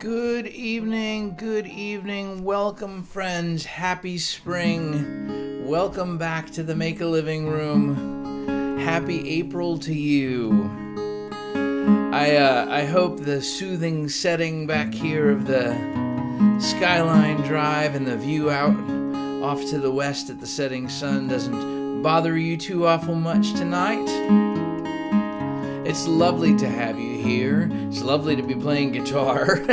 Good evening, welcome friends, happy spring, welcome back to the Make a Living Room, happy April to you. I hope the soothing setting back here of the Skyline Drive and the view out off to the west at the setting sun doesn't bother you too awful much tonight. It's lovely to have you here. It's lovely to be playing guitar.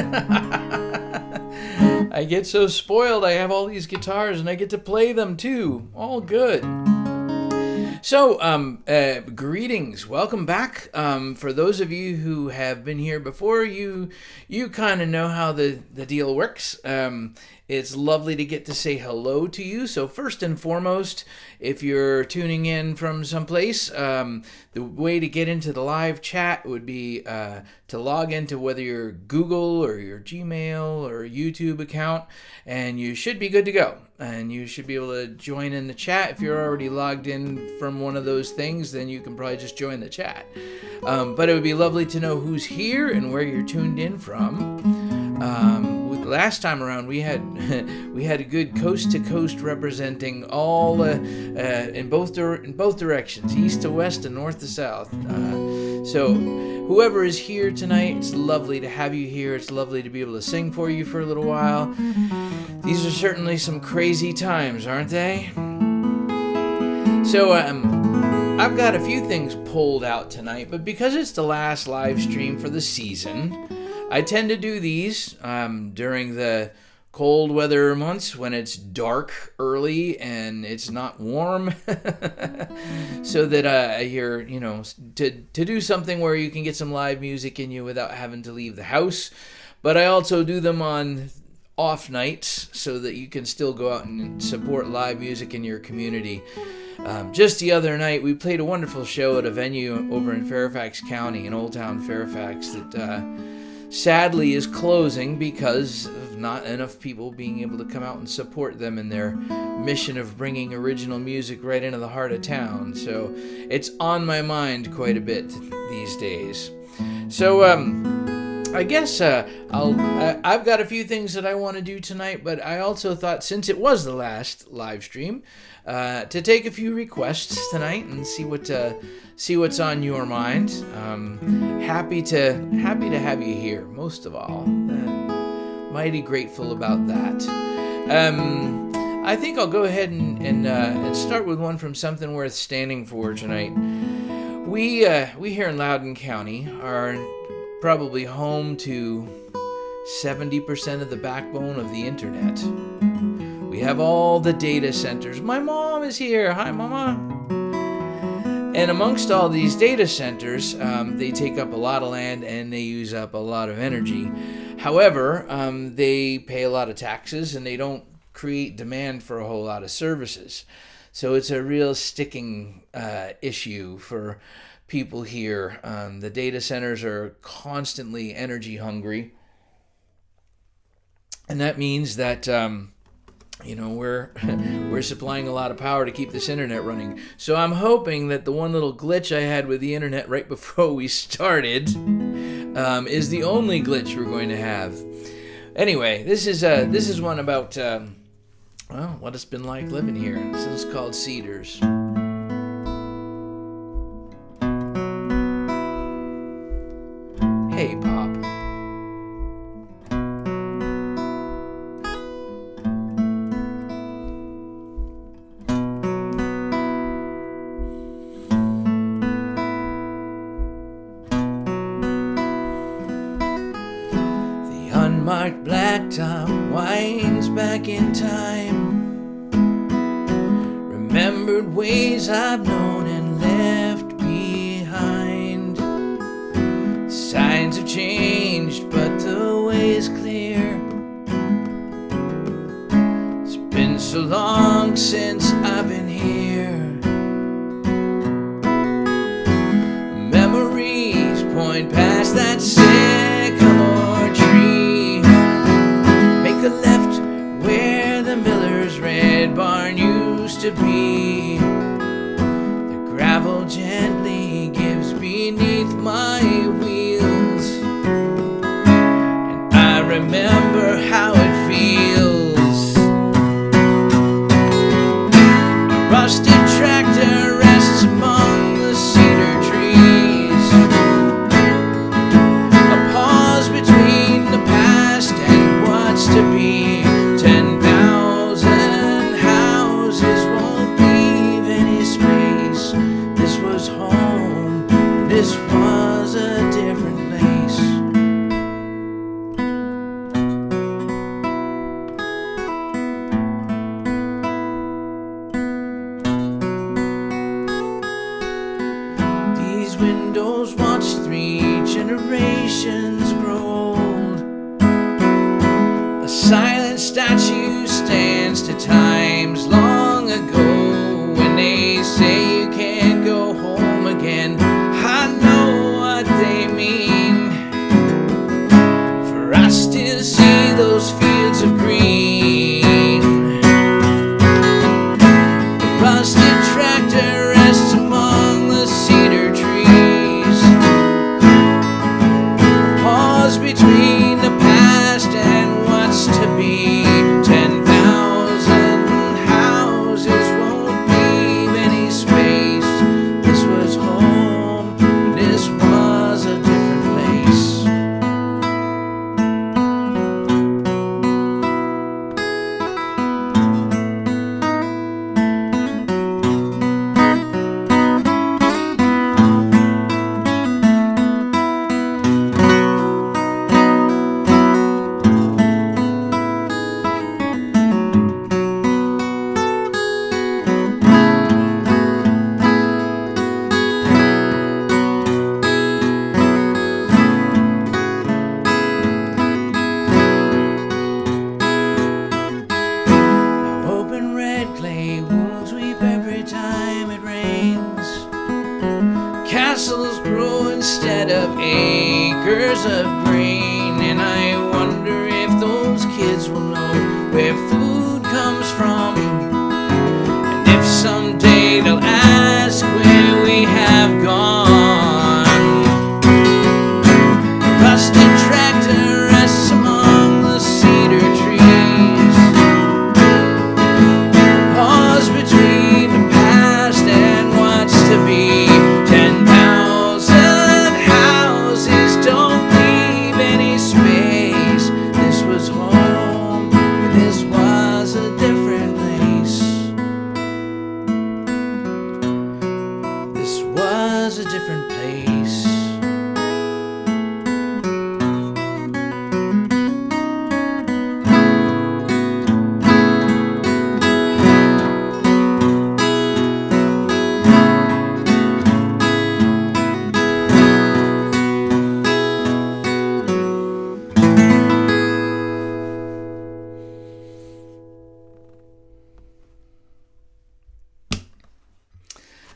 I get so spoiled. I have all these guitars and I get to play them too. All good. So, greetings. Welcome back. For those of you who have been here before, you kind of know how the deal works. It's lovely to get to say hello to you. So first and foremost, if you're tuning in from someplace, the way to get into the live chat would be to log into whether your Google or your Gmail or YouTube account, and you should be good to go. And you should be able to join in the chat. If you're already logged in from one of those things, then you can probably just join the chat. But it would be lovely to know who's here and where you're tuned in from. Last time around, we had a good coast to coast representing all in both directions, east to west and north to south. So whoever is here tonight, it's lovely to have you here. It's lovely to be able to sing for you for a little while. These are certainly some crazy times, aren't they? So I've got a few things pulled out tonight, but because it's the last live stream for the season, I tend to do these during the cold weather months when it's dark early and it's not warm, so that you're, to do something where you can get some live music in you without having to leave the house. But I also do them on off nights so that you can still go out and support live music in your community. Just the other night, we played a wonderful show at a venue over in Fairfax County, in Old Town Fairfax, that sadly is closing because of not enough people being able to come out and support them in their mission of bringing original music right into the heart of town. So it's on my mind quite a bit these days. So I guess I've got a few things that I want to do tonight, but I also thought, since it was the last live stream, to take a few requests tonight and see what's on your mind. Happy to have you here, most of all. Mighty grateful about that. I think I'll go ahead and start with one from Something Worth Standing For tonight. We here in Loudoun County are probably home to 70% of the backbone of the internet. We have all the data centers. My mom is here. Hi, Mama. And amongst all these data centers, they take up a lot of land and they use up a lot of energy. However, they pay a lot of taxes and they don't create demand for a whole lot of services. So it's a real sticking issue for people here. The data centers are constantly energy hungry. And that means that we're supplying a lot of power to keep this internet running. So I'm hoping that the one little glitch I had with the internet right before we started is the only glitch we're going to have. Anyway, this is one about what it's been like living here. This is called Cedars. Hey, Pop. Unmarked blacktop winds back in time. Remembered ways I've known and left behind. Signs have changed, but the way is clear. It's been so long since I've been here. Memories point past that sycamore tree. A left where the miller's red barn used to be. The gravel gently gives beneath my wheels, and I remember generations grow old. A silent statue stands to times long ago. When they say you can't go home again, I know what they mean. For I still see those fields of green. The rusted tractor rests among the cedar trees. Pause between the past and what's to be. 10,000 houses won't leave any space. This was home, this was a different place. Open red clay wounds weep every time it rains. Castles grow instead of acres of grain. And I wonder if those kids will know where food comes from. And if someday they'll ask where we have gone. A rusted tractor rests among the cedar trees. Pause between the past and what's to be. 10,000 houses don't leave any space. This was home, this was a different place. This was a different place.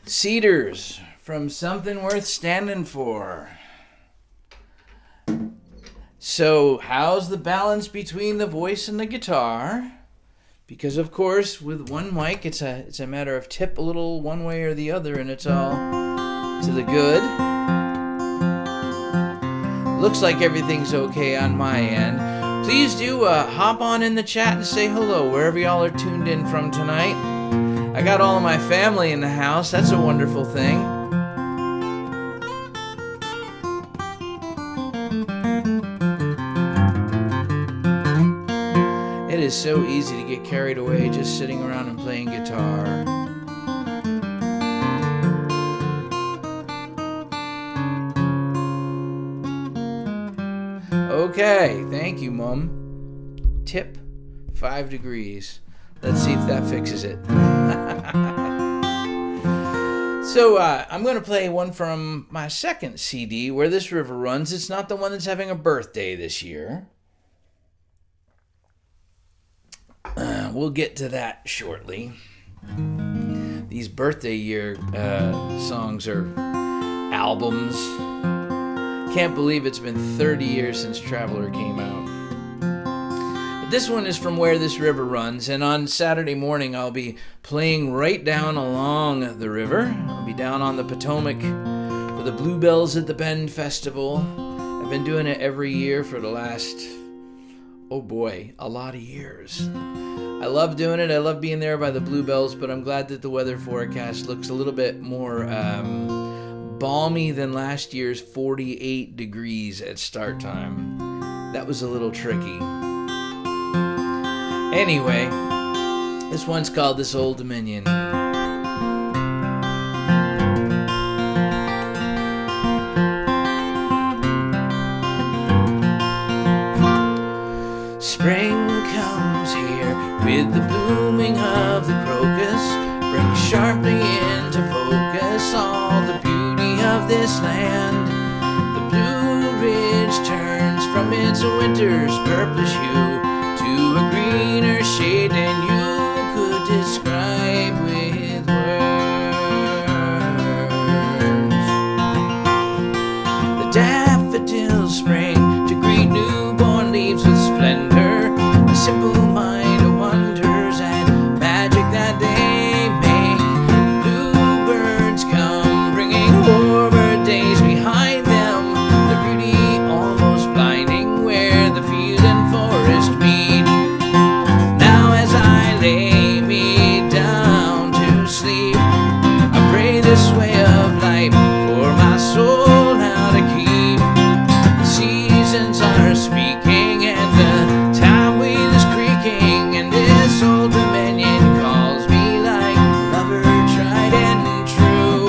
Cedars from Something Worth Standing For. So, how's the balance between the voice and the guitar? Because of course, with one mic, it's a matter of tip a little one way or the other, and it's all to the good. Looks like everything's okay on my end. Please do hop on in the chat and say hello wherever y'all are tuned in from tonight. I got all of my family in the house. That's a wonderful thing. It is so easy to get carried away just sitting around and playing guitar. Okay, thank you, Mom. Tip 5 degrees. Let's see if that fixes it. So I'm going to play one from my second CD, Where This River Runs. It's not the one that's having a birthday this year. We'll get to that shortly. These birthday year songs are albums. Can't believe it's been 30 years since Traveler came out. This one is from Where This River Runs, and on Saturday morning I'll be playing right down along the river. I'll be down on the Potomac for the Bluebells at the Bend Festival. I've been doing it every year for the last, oh boy, a lot of years. I love doing it. I love being there by the Bluebells, but I'm glad that the weather forecast looks a little bit more balmy than last year's 48 degrees at start time. That was a little tricky. Anyway, this one's called This Old Dominion. Spring comes here with the blooming of the crocus, brings sharply into focus all the beauty of this land. The blue fades a winter's purplish hue to a greener shade than you could describe with words. The daffodils spring to greet newborn leaves with splendor. A simple mind wonders at magic that they make. Bluebirds come bringing forward days behind them, the beauty almost blinding where the field and forest meet. Now as I lay me down to sleep, I pray this way of life for my soul now to keep. The seasons are speaking and the time wheel is creaking, and this old dominion calls me like lover tried and true.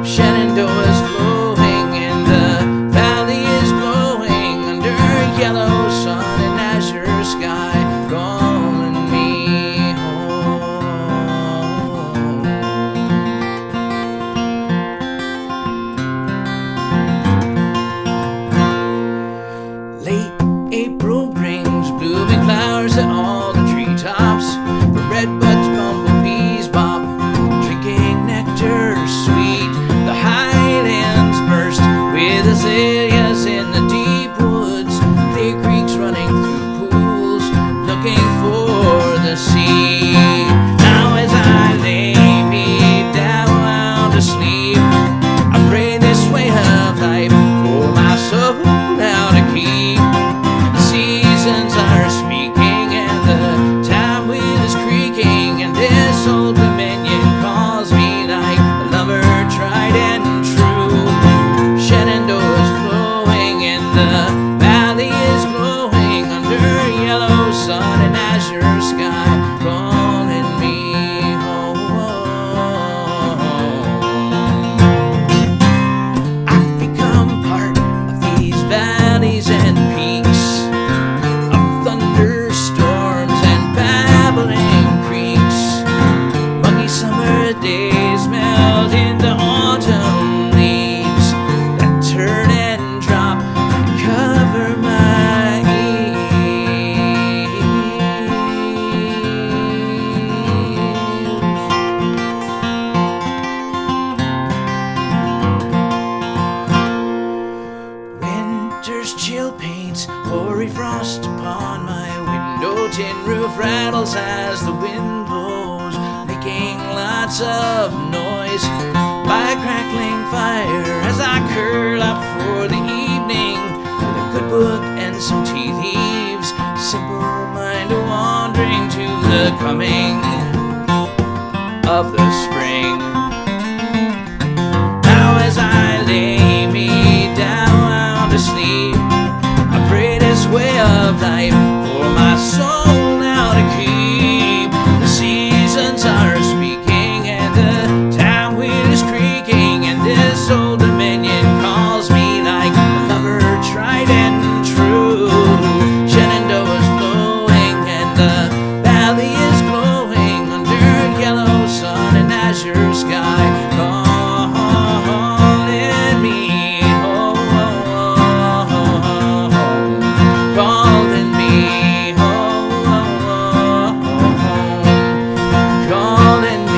Shenandoah's flowing and the valley is glowing under yellow sun and azure sky, calling me home. Late April brings blooming flowers at all the treetops. The redbuds, bumblebees bob, drinking nectar sweet. The highlands burst with azaleas in the deep woods. Clear creeks running through pools, looking for the sea. Now as I lay me down to sleep, I pray this way of life for my soul now to keep. The seasons are speaking and the time wheel is creaking, and this old dominion calls me like a lover tried and true. Shenandoah's flowing and the valley is glowing under yellow sun and azure sky, calling me home. I've become part of these valleys and peaks, of thunderstorms and babbling creeks. Muggy summer days melt into autumn leaves that turn and drop and cover my ears. Winter's chill paints hoary frost upon my window. Tin roof rattles as the wind blows, making lots of noise. By a crackling fire as I curl up for the evening, with a good book and some tea leaves, simple mind wandering to the coming of the spring. Now as I lay me down to sleep, I pray this way of life for my soul now to keep. The seasons are speaking and the time wheel is creaking, and this old dominion calls me like a lover tried and true. Shenandoah's flowing and the valley is glowing under yellow sun and azure sky, calling me home, calling me home, calling me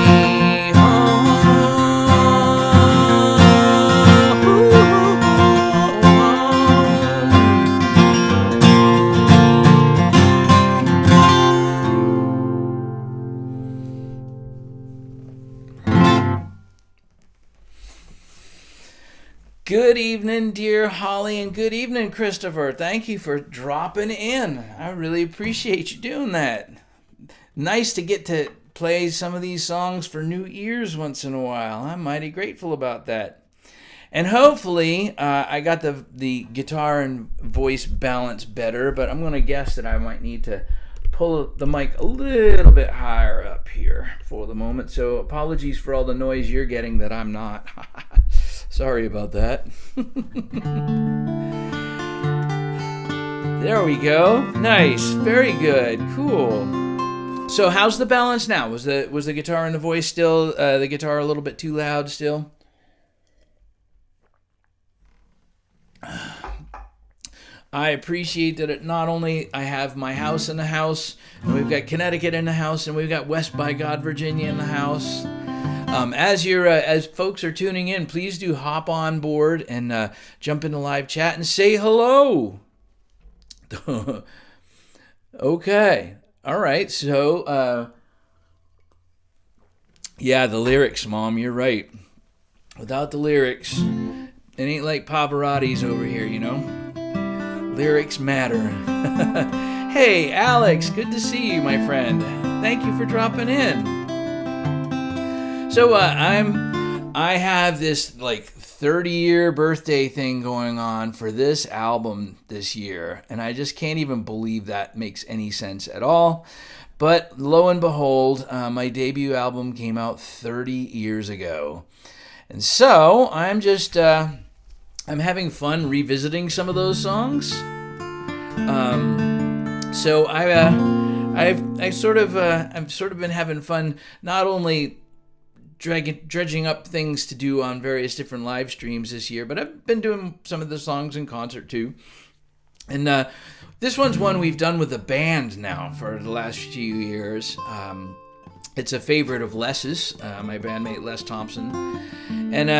Good evening, dear Holly, and good evening, Christopher. Thank you for dropping in. I really appreciate you doing that. Nice to get to play some of these songs for new ears once in a while. I'm mighty grateful about that. And hopefully, I got the guitar and voice balance better, but I'm going to guess that I might need to pull the mic a little bit higher up here for the moment. So apologies for all the noise you're getting that I'm not. Sorry about that. There we go. Nice. Very good. Cool. So how's the balance now? Was the guitar and the voice still, the guitar a little bit too loud still? I appreciate that not only I have my house in the house, and we've got Connecticut in the house, and we've got West by God, Virginia in the house. As folks are tuning in, please do hop on board and jump into live chat and say hello. Okay. All right. So, yeah, the lyrics, Mom, you're right. Without the lyrics, it ain't like Pavarotti's over here, you know? Lyrics matter. Hey, Alex, good to see you, my friend. Thank you for dropping in. So, I have this, like, 30-year birthday thing going on for this album this year, and I just can't even believe that makes any sense at all. But lo and behold, my debut album came out 30 years ago. And so I'm just, I'm having fun revisiting some of those songs. So I've sort of been having fun, not only dredging up things to do on various different live streams this year, but I've been doing some of the songs in concert too. And this one's one we've done with a band now for the last few years. It's a favorite of Les's, my bandmate Les Thompson. And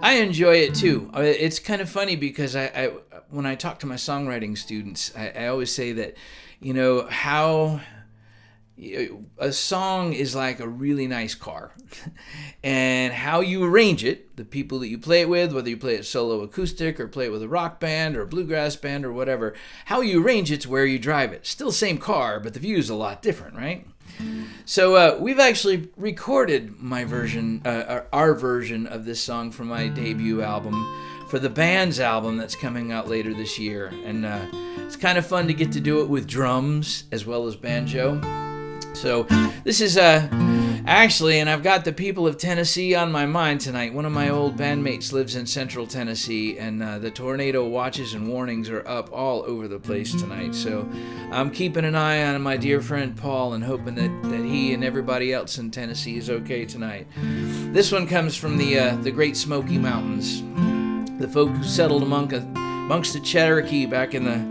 I enjoy it too. It's kind of funny because I when I talk to my songwriting students, I always say that, you know, how a song is like a really nice car. And how you arrange it, the people that you play it with, whether you play it solo acoustic or play it with a rock band or a bluegrass band or whatever, how you arrange it's where you drive it. Still same car, but the view is a lot different, right? So we've actually recorded my version, our version of this song from my debut album for the band's album that's coming out later this year. And it's kind of fun to get to do it with drums as well as banjo. So this is actually, and I've got the people of Tennessee on my mind tonight. One of my old bandmates lives in central Tennessee, and the tornado watches and warnings are up all over the place tonight. So I'm keeping an eye on my dear friend Paul and hoping that he and everybody else in Tennessee is okay tonight. This one comes from the Great Smoky Mountains. The folk who settled amongst the Cherokee back in the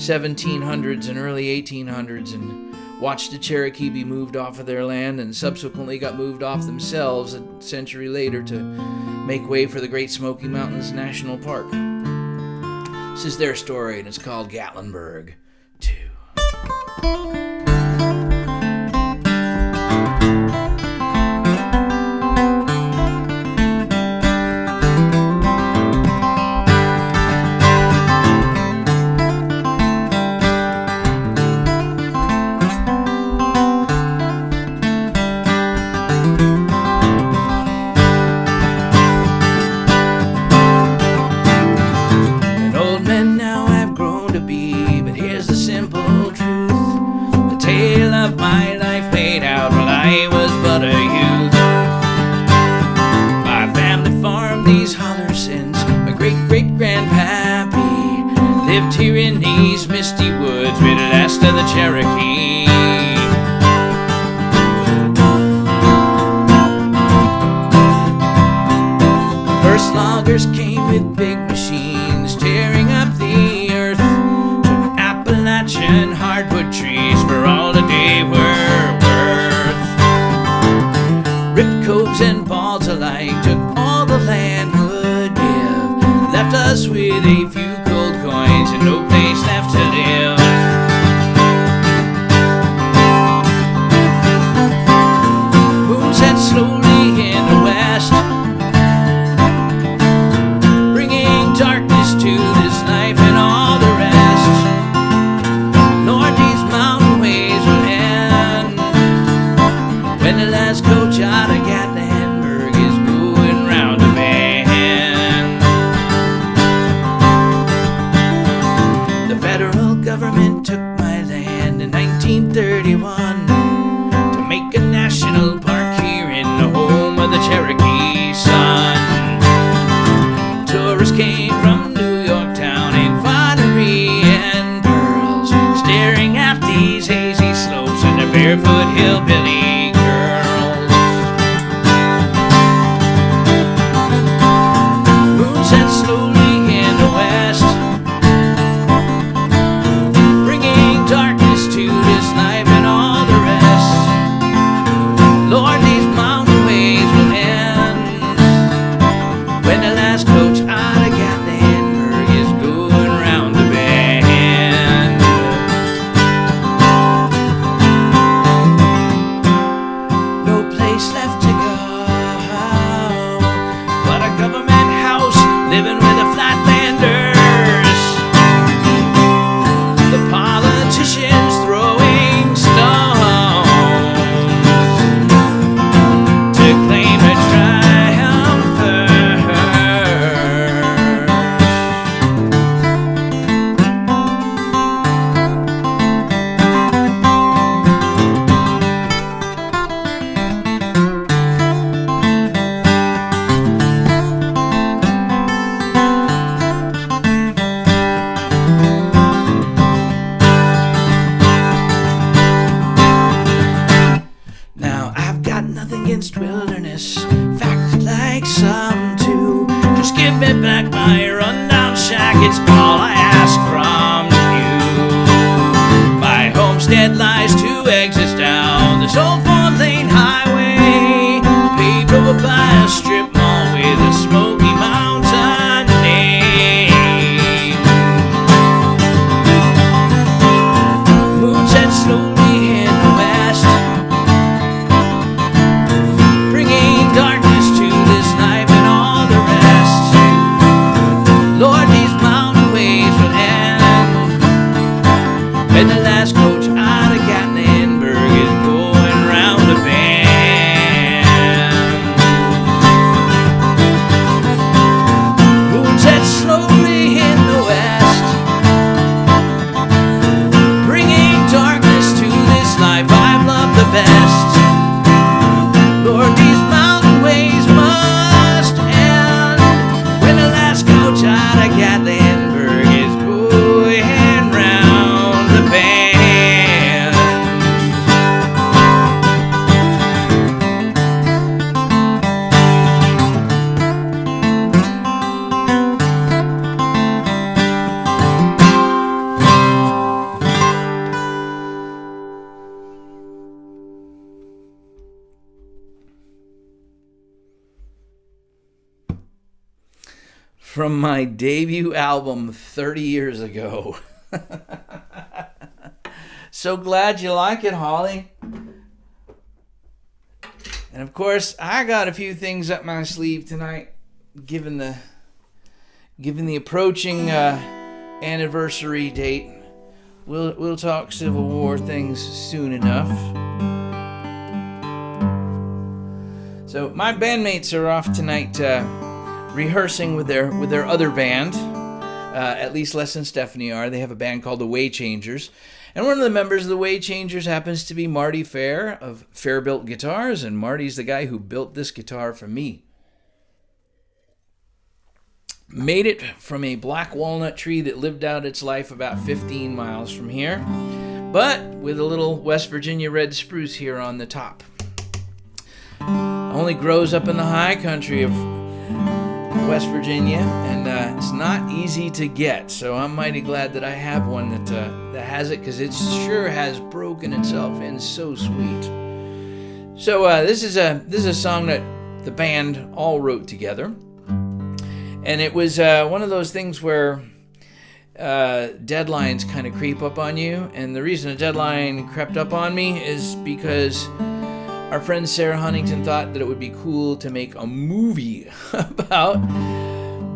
1700s and early 1800s and watched the Cherokee be moved off of their land and subsequently got moved off themselves a century later to make way for the Great Smoky Mountains National Park. This is their story, and it's called Gatlinburg 2. Lived here in these misty woods with the last of the Cherokee. First loggers came with big machines tearing up the earth, took Appalachian hardwood trees for all the day were worth. Ripped coves and balls alike took all the land would give, left us with a few gold coins and no place left to live. Moon set slowly in the west, bringing darkness to this life and all the rest. Lord, these mountain ways will end when the last coach out of Gatlinburg is going round the bend. Government took my land in 1931 to make a national park here in the home of the Cherokee sun. Tourists came from New York town in finery and pearls, staring at these hazy slopes and the barefoot hillbilly girls. Moon set slowly in the west, it's all I ask from you. My homestead lies 2 exits down this old 4-lane highway, paved over by a strip mall with a Smoky Mountain name. Moon sets slowly in the west, bringing darkness to this life and all the rest. Lord, these mountain ways will end when the last coach out of Gatlinburg is going round the bend. Moon sets slowly in the west, bringing darkness to this life I've loved the best. Lord, these mountain ways must end when the last coach out of Gatlinburg is going round the bend. From my debut album 30 years ago. So glad you like it, Holly. And of course, I got a few things up my sleeve tonight, given the approaching anniversary date. We'll talk Civil War things soon enough. So my bandmates are off tonight rehearsing with their other band. At least Les and Stephanie are. They have a band called the Way Changers. And one of the members of the Way Changers happens to be Marty Fair of Fair Built Guitars, and Marty's the guy who built this guitar for me. Made it from a black walnut tree that lived out its life about 15 miles from here, but with a little West Virginia red spruce here on the top. Only grows up in the high country of West Virginia, and it's not easy to get, so I'm mighty glad that I have one that has it, because it sure has broken itself in so sweet. So this is a song that the band all wrote together, and it was one of those things where deadlines kind of creep up on you, and the reason a deadline crept up on me is because our friend Sarah Huntington thought that it would be cool to make a movie about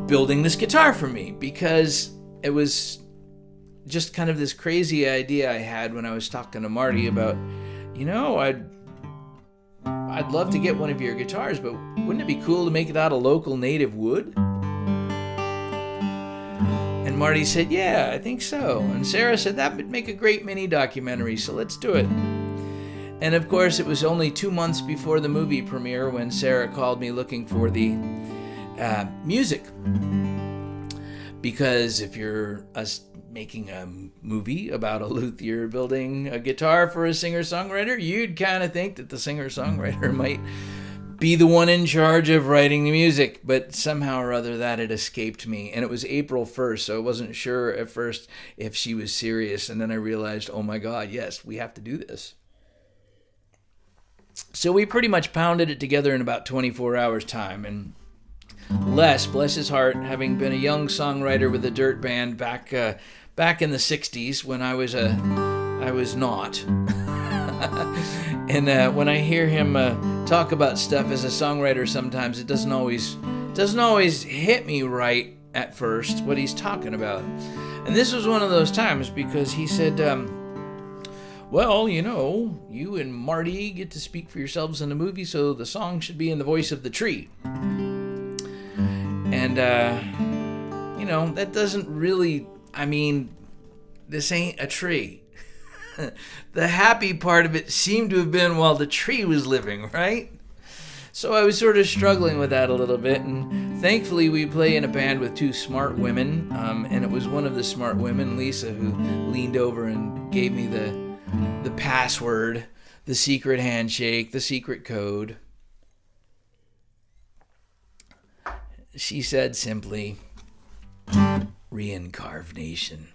building this guitar for me, because it was just kind of this crazy idea I had when I was talking to Marty about, I'd love to get one of your guitars, but wouldn't it be cool to make it out of local native wood? And Marty said, yeah, I think so. And Sarah said that would make a great mini documentary, so let's do it. And of course, it was only 2 months before the movie premiere when Sarah called me looking for the music. Because if you're making a movie about a luthier building a guitar for a singer-songwriter, you'd kind of think that the singer-songwriter might be the one in charge of writing the music. But somehow or other that had escaped me. And it was April 1st, so I wasn't sure at first if she was serious. And then I realized, oh my God, yes, we have to do this. So we pretty much pounded it together in about 24 hours time, and Les, bless his heart, having been a young songwriter with a dirt band back in the 60s when I was not. And when I hear him talk about stuff as a songwriter, sometimes it doesn't always hit me right at first what he's talking about. And this was one of those times, because he said, well, you and Marty get to speak for yourselves in the movie, so the song should be in the voice of the tree. And, that doesn't really, this ain't a tree. The happy part of it seemed to have been while the tree was living, right? So I was sort of struggling with that a little bit, and thankfully we play in a band with 2 smart women, and it was one of the smart women, Lisa, who leaned over and gave me the password, the secret handshake, the secret code. She said simply, reincarnation.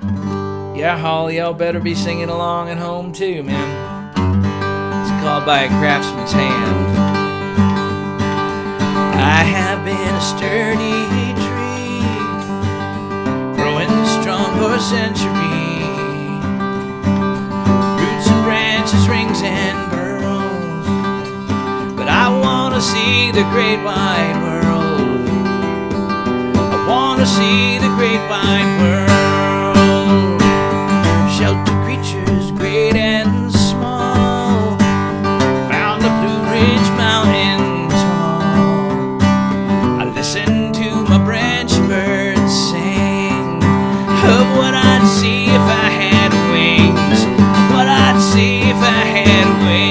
Yeah, Holly, y'all better be singing along at home too, man. It's called By a Craftsman's Hand. I have been a sturdy tree, growing strong for a century. Roots and branches, rings and burrows, but I want to see the great wide world. I want to see the great wide world. Shelter creatures great and small, found the Blue Ridge Mountain tall. I listen to my branch birds sing of what I'd see if I had wings, what I'd see if I had wings.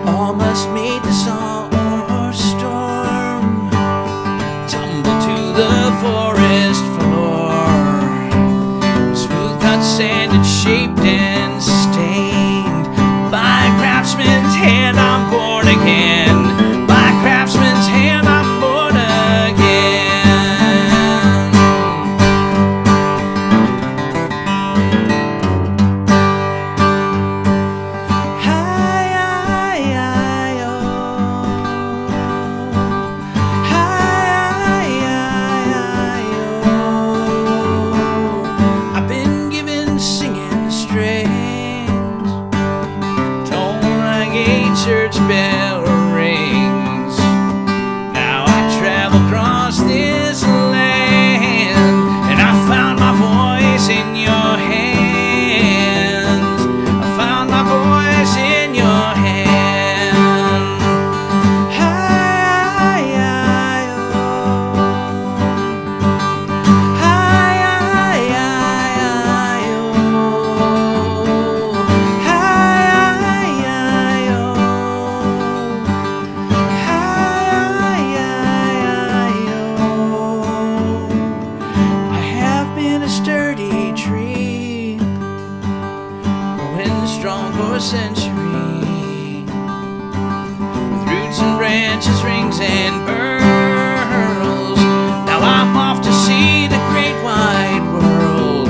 Almost made the song or storm, tumble to the forest floor. Smooth cut, sanded, shaped and stained. By a craftsman's hand I'm born again. By a craftsman's hand I'm born again. I've been given singing strings, tone like a church bell rings. Now I travel across this land, and I found my voice in your hands. I found my voice in your hands. I have been a sturdy tree, growing strong for a century, with roots and branches, rings and pearls. Now I'm off to see the great wide world.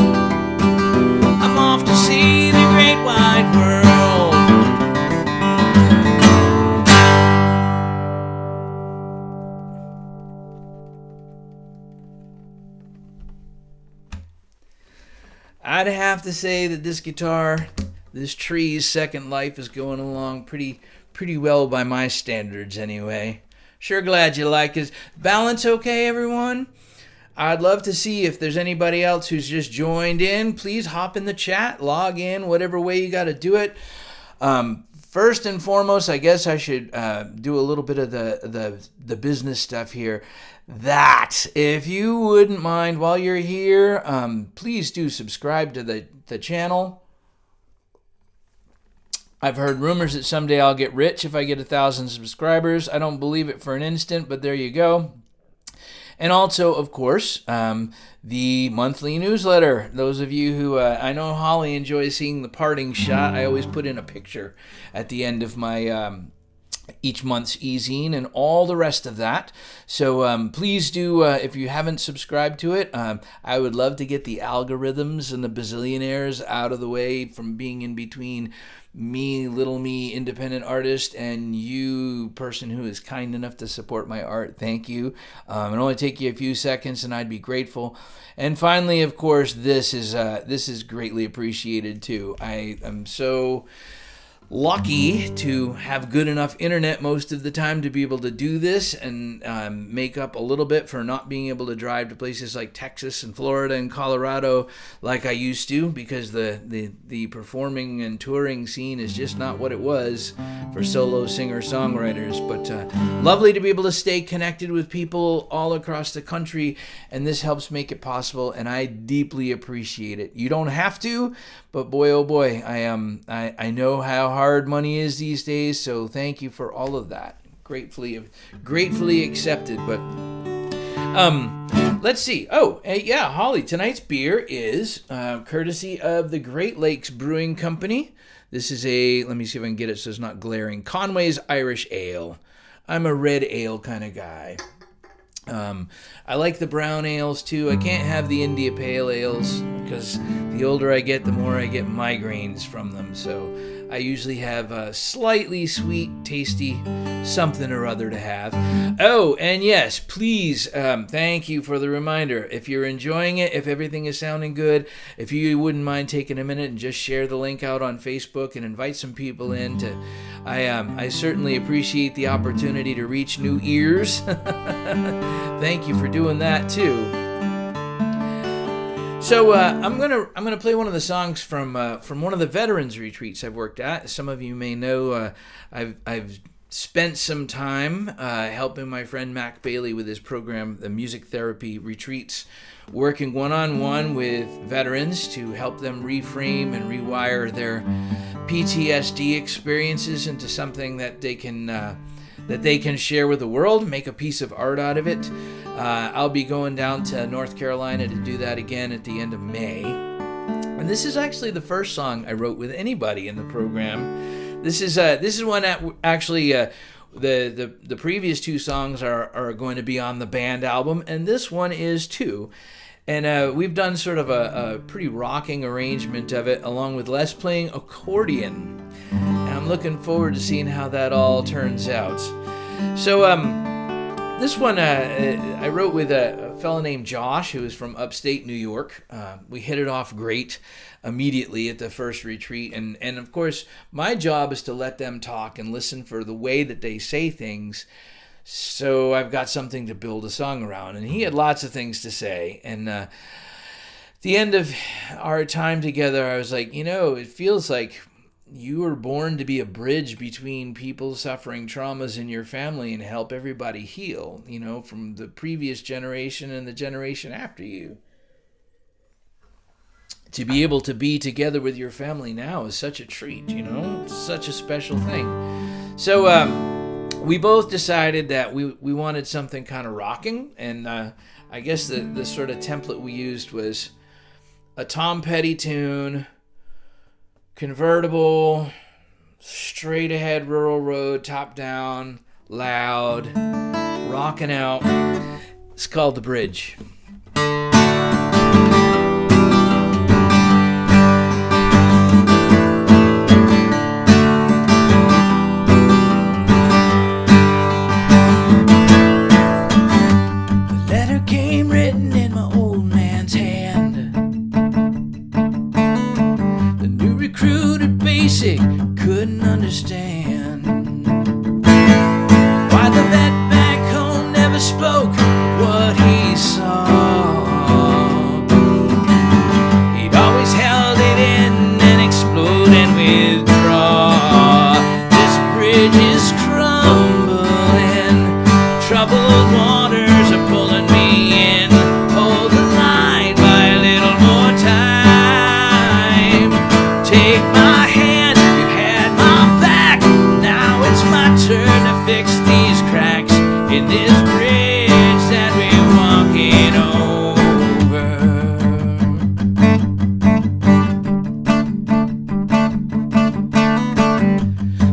I'm off to see the great wide world. I'd have to say that this guitar, this tree's second life, is going along pretty well by my standards anyway. Sure glad you like it. Balance okay, everyone? I'd love to see if there's anybody else who's just joined in. Please hop in the chat, log in, whatever way you got to do it. First and foremost, I guess I should do a little bit of the business stuff here. That, if you wouldn't mind, while you're here, please do subscribe to the channel. I've heard rumors that someday I'll get rich if I get 1,000 subscribers. I don't believe it for an instant, but there you go. And also, of course, the monthly newsletter. Those of you who, I know Holly enjoys seeing the parting shot. I always put in a picture at the end of my each month's e-zine and all the rest of that. So please do, if you haven't subscribed to it, I would love to get the algorithms and the bazillionaires out of the way from being in between me, little me, independent artist, and you, person who is kind enough to support my art. Thank you. It'll only take you a few seconds, and I'd be grateful. And finally, of course, this is greatly appreciated too. I am so lucky to have good enough internet most of the time to be able to do this and make up a little bit for not being able to drive to places like Texas and Florida and Colorado like I used to, because the performing and touring scene is just not what it was for solo singer-songwriters. But lovely to be able to stay connected with people all across the country, and this helps make it possible, and I deeply appreciate it. You don't have to, but boy, oh boy, I know how hard hard money is these days. So thank you for all of that. Gratefully accepted. But let's see. Oh, yeah, Holly, tonight's beer is courtesy of the Great Lakes Brewing Company. This is let me see if I can get it so it's not glaring, Conway's Irish Ale. I'm a red ale kind of guy. I like the brown ales too. I can't have the India Pale Ales because the older I get, the more I get migraines from them. So I usually have a slightly sweet, tasty something or other to have. Oh, and yes, please, thank you for the reminder. If you're enjoying it, if everything is sounding good, if you wouldn't mind taking a minute and just share the link out on Facebook and invite some people in to, I certainly appreciate the opportunity to reach new ears. Thank you for doing that too. So I'm gonna play one of the songs from one of the veterans retreats I've worked at. Some of you may know I've spent some time helping my friend Mac Bailey with his program, the Music Therapy Retreats, working one-on-one with veterans to help them reframe and rewire their PTSD experiences into something that they can share with the world, make a piece of art out of it. I'll be going down to North Carolina to do that again at the end of May. And this is actually the first song I wrote with anybody in the program. This is one that actually the previous two songs are going to be on the band album, and this one is too. And we've done sort of a pretty rocking arrangement of it, along with Les playing accordion. And I'm looking forward to seeing how that all turns out. So this one I wrote with a fellow named Josh, who is from upstate New York. We hit it off great immediately at the first retreat. And of course, my job is to let them talk and listen for the way that they say things. So I've got something to build a song around. And he had lots of things to say. And at the end of our time together, I was like, it feels like you were born to be a bridge between people suffering traumas in your family and help everybody heal, from the previous generation and the generation after you. To be able to be together with your family now is such a treat, It's such a special thing. So we both decided that we wanted something kind of rocking, and I guess the sort of template we used was a Tom Petty tune, convertible, straight ahead rural road, top down, loud, rocking out. It's called The Bridge. The letter came written in my old man's hand. The new recruit at basic couldn't understand why the vet back home never spoke what he saw. He'd always held it in and explode and withdraw. This bridge is crumbling, troubled waters are pulling me in. Hold the line by a little more time. Take my hand, you had my back. Now it's my turn to fix these cracks in this bridge that we're walking over.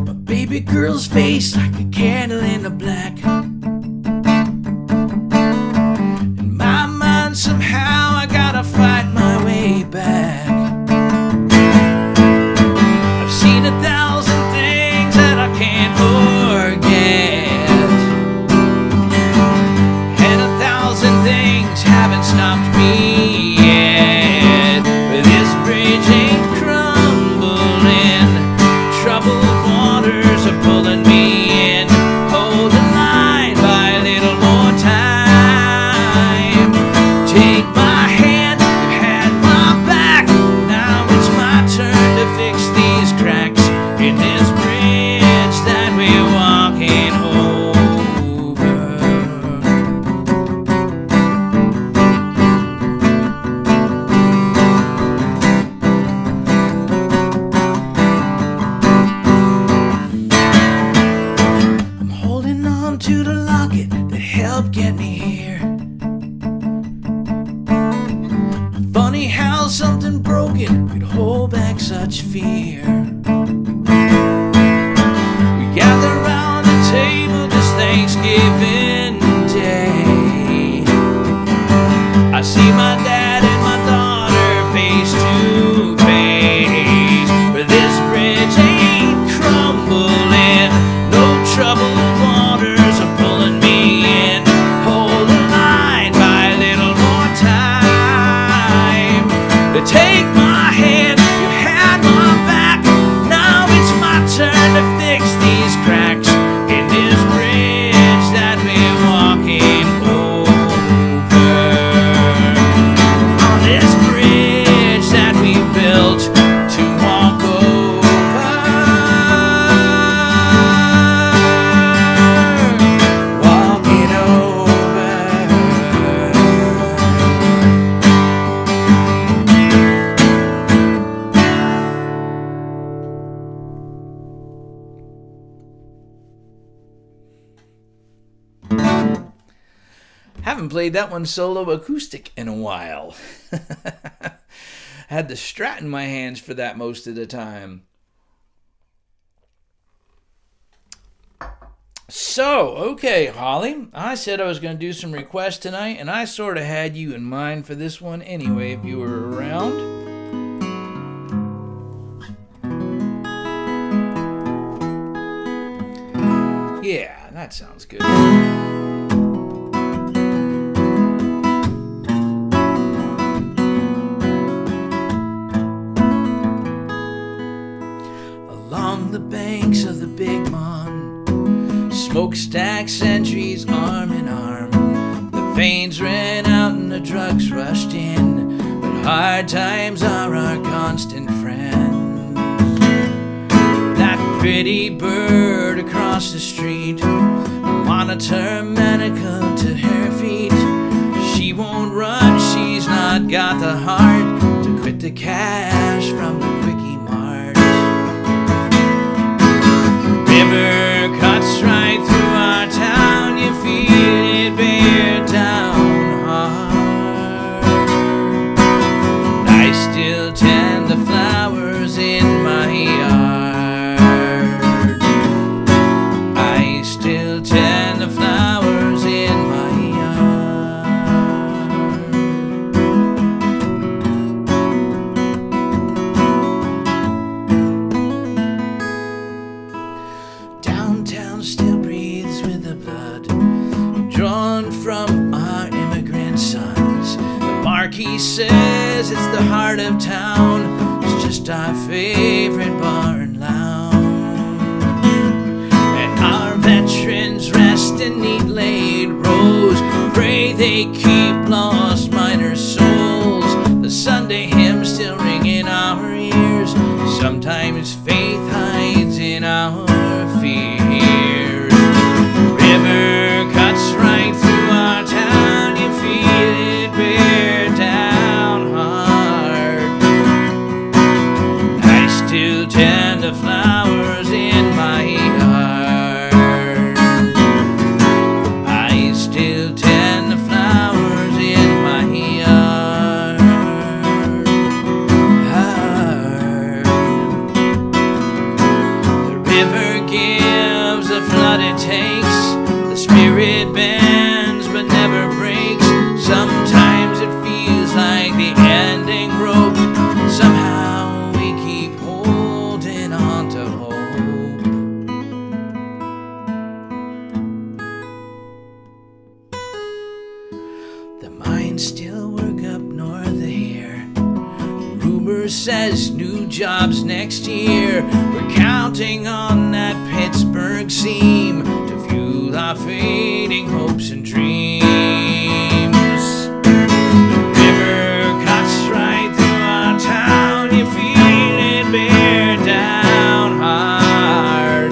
My baby girl's face like a candle in the black. In my mind somehow I gotta fight my way back. I've seen 1,000 things that I can't forget, and 1,000 things haven't stopped me yet. But this bridge ain't crumbling, troubled waters are pulling me in. Hold the line down to the locket that helped get me here. Funny how something broken could hold back such fear. We gather around the table this Thanksgiving Day. I see my dad and my daughter face to face, but this bridge ain't crumbling. No troubled waters are pulling me in. Hold the line by a little more time. Take my hand, you had my back. Now it's my turn to fix these cracks in this bridge that we're walking over. On this bridge that we built to walk over. Walking over. Haven't played that one solo acoustic in a while. Had the Strat in my hands for that most of the time. So, okay, Holly, I said I was going to do some requests tonight, and I sort of had you in mind for this one anyway, if you were around. Yeah, that sounds good. Along the banks of the Big Mon, smokestack sentries arm in arm. The veins ran out and the drugs rushed in, but hard times are our constant friends. That pretty bird across the street, monitor manacled to her feet. She won't run, she's not got the heart to quit the cash from the quickie mart. River cuts right through our town, you feel it bear down hard. I still tend the flowers in my yard. I still tend the flowers in my yard. Downtown still breathes with the blood drawn from our immigrant sons. The marquee says it's the heart of town. It's just our favorite bar and lounge. And our veterans rest in neat laid rows. Pray they keep lost miners' souls. The Sunday hymn still ring in our ears. Sometimes faith hides in our fears. River cuts right through our town, you feel it bear down hard. I still tend the flowers in my yard. I still tend the flowers in my yard. The river gives, the flood it takes. The spirit bends but never breaks. Sometimes it feels like the ending rope. Somehow we keep holding on to hope. The mines still work up north of here. Rumor says new jobs next year. We're counting on that Pittsburgh seam to fuel our fading hopes and dreams. The river cuts right through our town, you feel it bear down hard.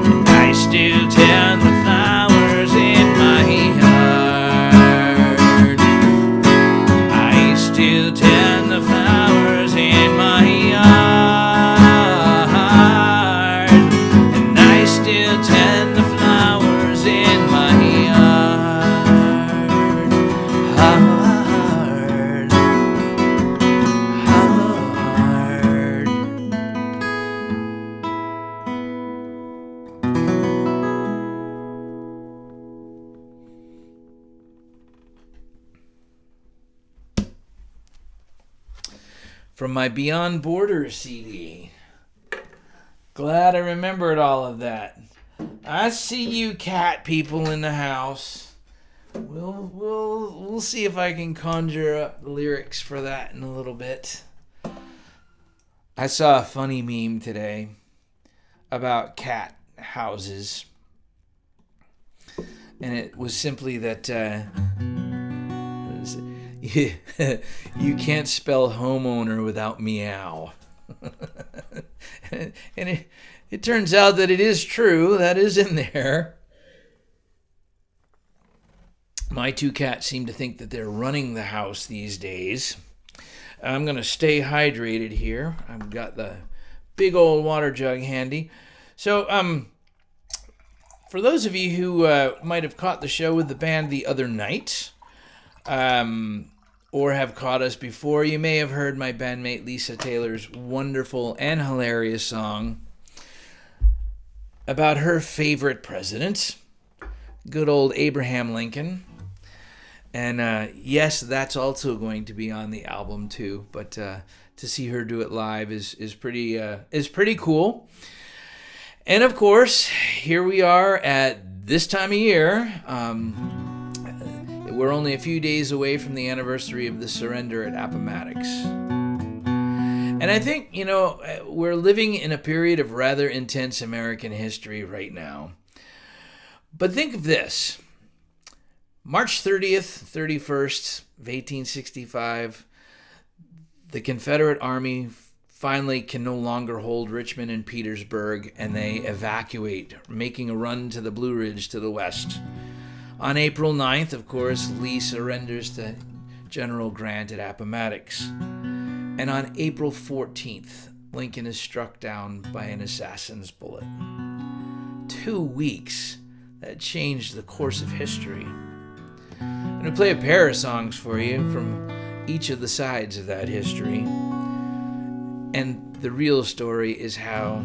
And I still tend the flowers in my yard. I still tend the flowers in my yard. And I still tend the flowers from my Beyond Borders CD. Glad I remembered all of that. I see you cat people in the house. We'll see if I can conjure up the lyrics for that in a little bit. I saw a funny meme today about cat houses. And it was simply that you can't spell homeowner without meow. And it turns out that it is true. That is in there. My two cats seem to think that they're running the house these days. I'm going to stay hydrated here. I've got the big old water jug handy. So, for those of you who might have caught the show with the band the other night, or have caught us before, you may have heard my bandmate Lisa Taylor's wonderful and hilarious song about her favorite president, good old Abraham Lincoln. And yes, that's also going to be on the album too. But to see her do it live is pretty cool. And of course, here we are at this time of year. We're only a few days away from the anniversary of the surrender at Appomattox. And I think, we're living in a period of rather intense American history right now. But think of this. March 30th, 31st of 1865, the Confederate Army finally can no longer hold Richmond and Petersburg, and they evacuate, making a run to the Blue Ridge to the west. On April 9th, of course, Lee surrenders to General Grant at Appomattox. And on April 14th, Lincoln is struck down by an assassin's bullet. 2 weeks that changed the course of history. I'm going to play a pair of songs for you from each of the sides of that history. And the real story is how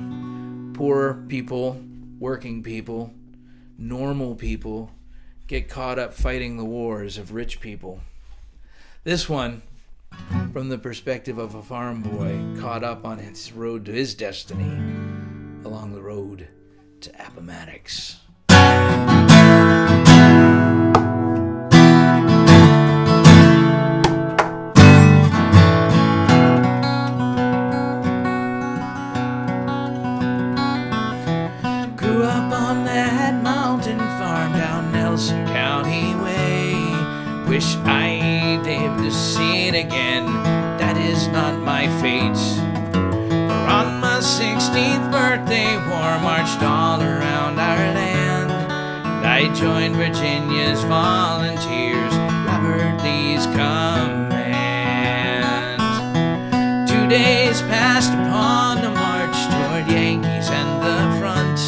poor people, working people, normal people get caught up fighting the wars of rich people. This one, from the perspective of a farm boy caught up on his road to his destiny along the road to Appomattox. Grew up on that mountain farm down Nelson County way. Wish I lived to see it again. That is not my fate. For on my 16th birthday, war marched all around our land. And I joined Virginia's volunteers, Robert Lee's command. 2 days passed upon the march toward Yankees and the front.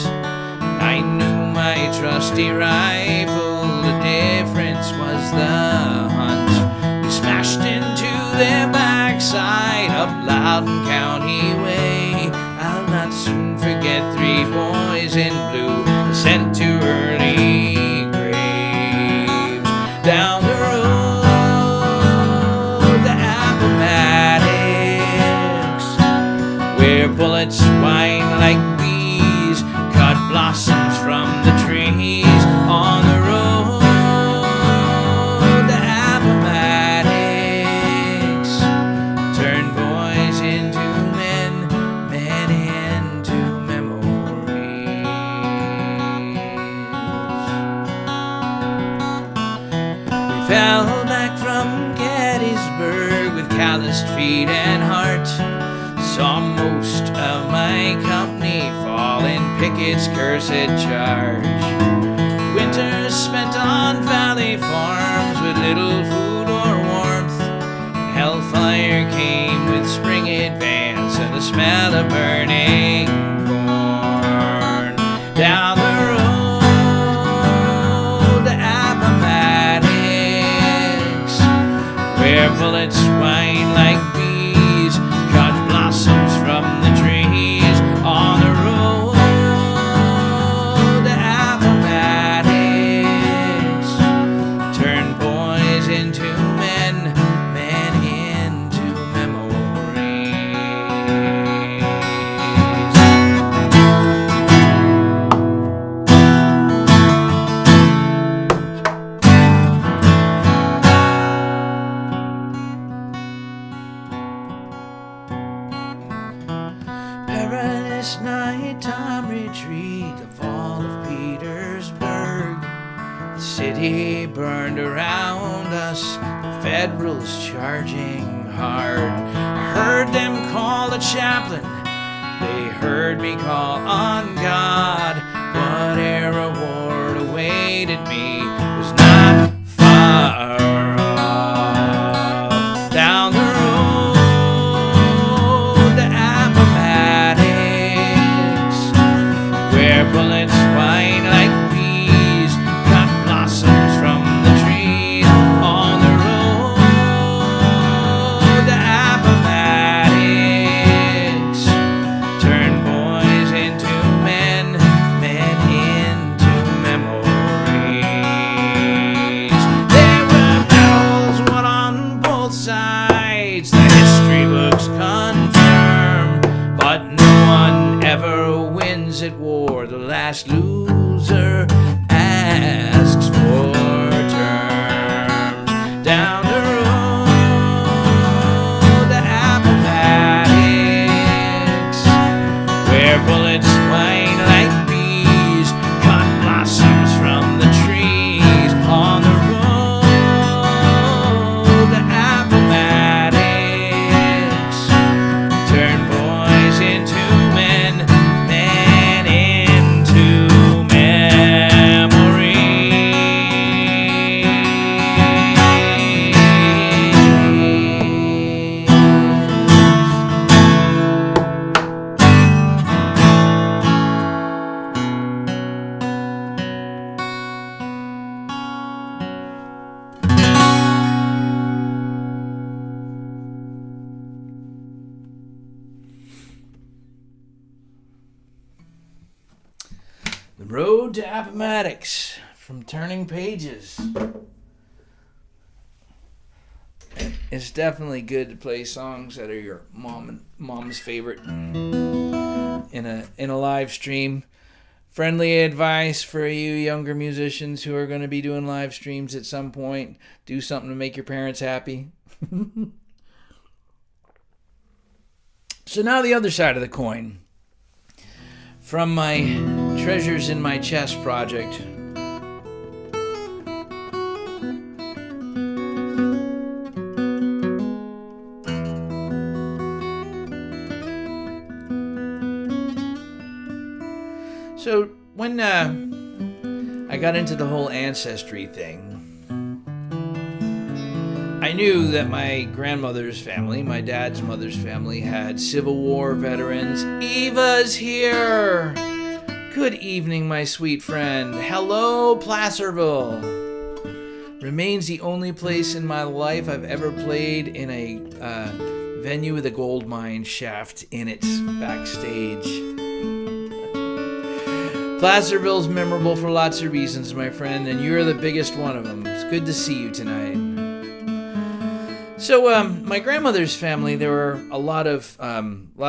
I knew my trusty rifle, the difference was the hunt. We smashed into their backside up Loudon County way. I'll not soon forget 3 boys in blue sent to early graves. Down the road to Appomattox, where bullets whine like bees, cut blossoms from the trees. On the road to Appomattox, turn boys into men, men into memories. We fell back from Gettysburg with calloused feet and heart. Saw most of my company fall in Pickett's cursed charge. Winters spent on valley farms with little food or warmth. Hellfire came with spring advance and the smell of burning corn. Down the road to Appomattox, where bullets whine like bees, cut blossoms from the trees. On the road to Appomattox, turn boys into men, men into memories. city burned around us, the federals charging hard. I heard them call the chaplain, they heard me call on God. Whatever reward awaited me was not far off. Down the road to Appomattox, where bullets whine like bees, got blossoms from the trees. On the road to Appomattox, turn boys into men, men into memories. There were battles won on both sides, the history books confirm, but no one ever wins at war. The last loser asks for terms. Down the road to Appomattox, where bullets whine like bees, cut blossoms from the trees. On the road to Appomattox, turn boys into men, men into The Road to Appomattox from Turning Pages. It's definitely good to play songs that are your mom's favorite in a live stream. Friendly advice for you younger musicians who are going to be doing live streams at some point: do something to make your parents happy. So now the other side of the coin. From my Treasures in My Chest project. So when I got into the whole ancestry thing, I knew that my grandmother's family, my dad's mother's family, had Civil War veterans. Eva's here! Good evening, my sweet friend. Hello, Placerville. Remains the only place in my life I've ever played in a venue with a gold mine shaft in it backstage. Placerville's memorable for lots of reasons, my friend, and you're the biggest one of them. It's good to see you tonight. So, my grandmother's family, there were a lot of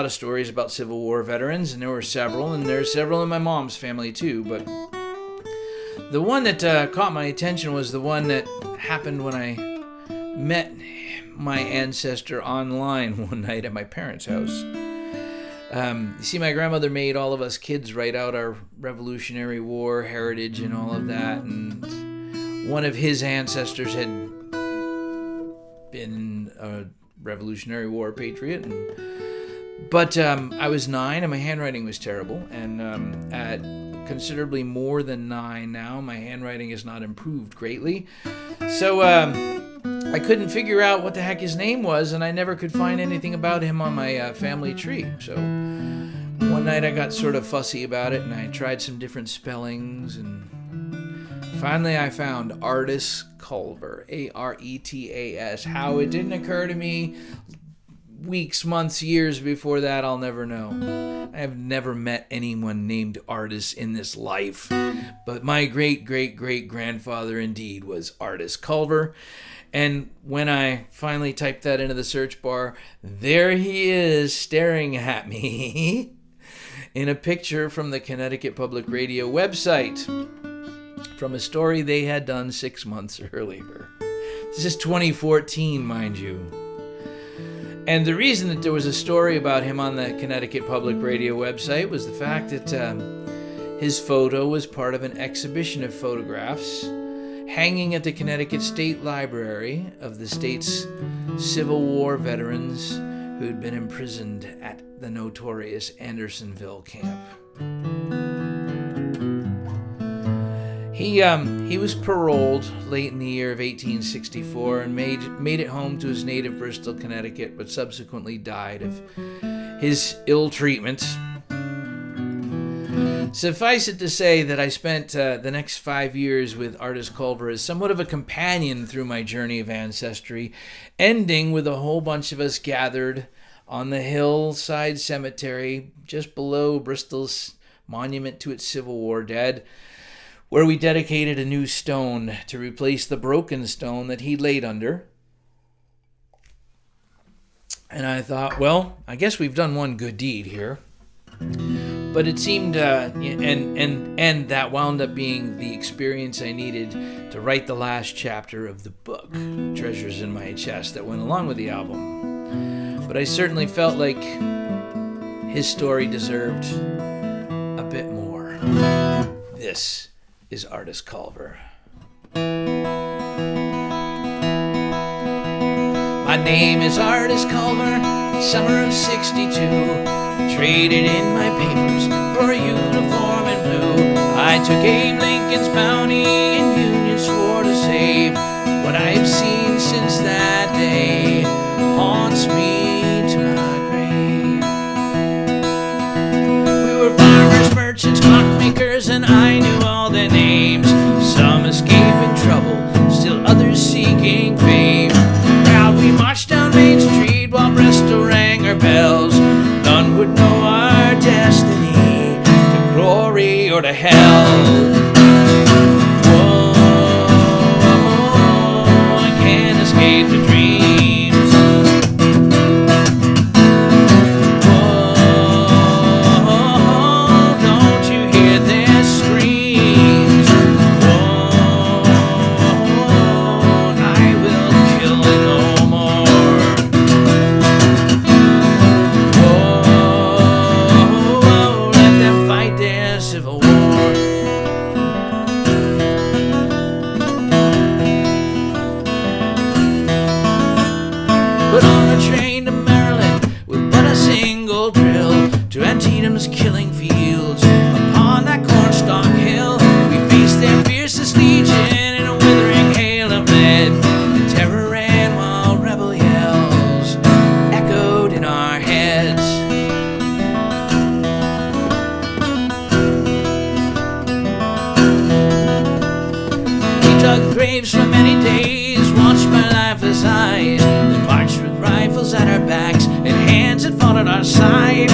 stories about Civil War veterans, and there were several, and there's several in my mom's family too. But the one that caught my attention was the one that happened when I met my ancestor online one night at my parents' house. You see, my grandmother made all of us kids write out our Revolutionary War heritage and all of that, and one of his ancestors had been a Revolutionary War patriot, but I was 9 and my handwriting was terrible, and at considerably more than 9 now, my handwriting has not improved greatly, so I couldn't figure out what the heck his name was, and I never could find anything about him on my family tree. So one night I got sort of fussy about it, and I tried some different spellings, and finally I found Artis Culver, Aretas. How it didn't occur to me weeks, months, years before that, I'll never know. I have never met anyone named Artis in this life, but my great-great-great-grandfather indeed was Artis Culver. And when I finally typed that into the search bar, there he is staring at me in a picture from the Connecticut Public Radio website from a story they had done 6 months earlier. This is 2014, mind you. And the reason that there was a story about him on the Connecticut Public Radio website was the fact that his photo was part of an exhibition of photographs hanging at the Connecticut State Library of the state's Civil War veterans who had been imprisoned at the notorious Andersonville camp. He was paroled late in the year of 1864 and made it home to his native Bristol, Connecticut, but subsequently died of his ill treatment. Suffice it to say that I spent the next 5 years with Artis Culver as somewhat of a companion through my journey of ancestry, ending with a whole bunch of us gathered on the hillside cemetery just below Bristol's monument to its Civil War dead, where we dedicated a new stone to replace the broken stone that he laid under. And I thought, well, I guess we've done one good deed here. But it seemed, and that wound up being the experience I needed to write the last chapter of the book, Treasures in My Chest, that went along with the album. But I certainly felt like his story deserved a bit more. This is Artis Culver. My name is Artis Culver, summer of 62. Traded in my papers for a uniform in blue. I took Abe Lincoln's bounty and Union swore to save. What I have seen since that day haunts me to my grave. We were farmers, merchants, clockmakers, and I knew all their names. Some escaping trouble, still others seeking fame. Proud we marched down Main Street while Bristol rang her bells. None would know our destiny, to glory or to hell. Whoa, I can't escape the dreams. Whoa, don't you hear their screams? Whoa, I will kill no more. Civil War. But on a train to Maryland with but a single drill to Antietam's killing fields upon that cornstalk hill, we faced their fiercest legion in a withering hail of lead. The terror ran while rebel yells echoed in our heads. Dug graves for many days, watched my lifeless eyes, then marched with rifles at our backs and hands that fought at our side.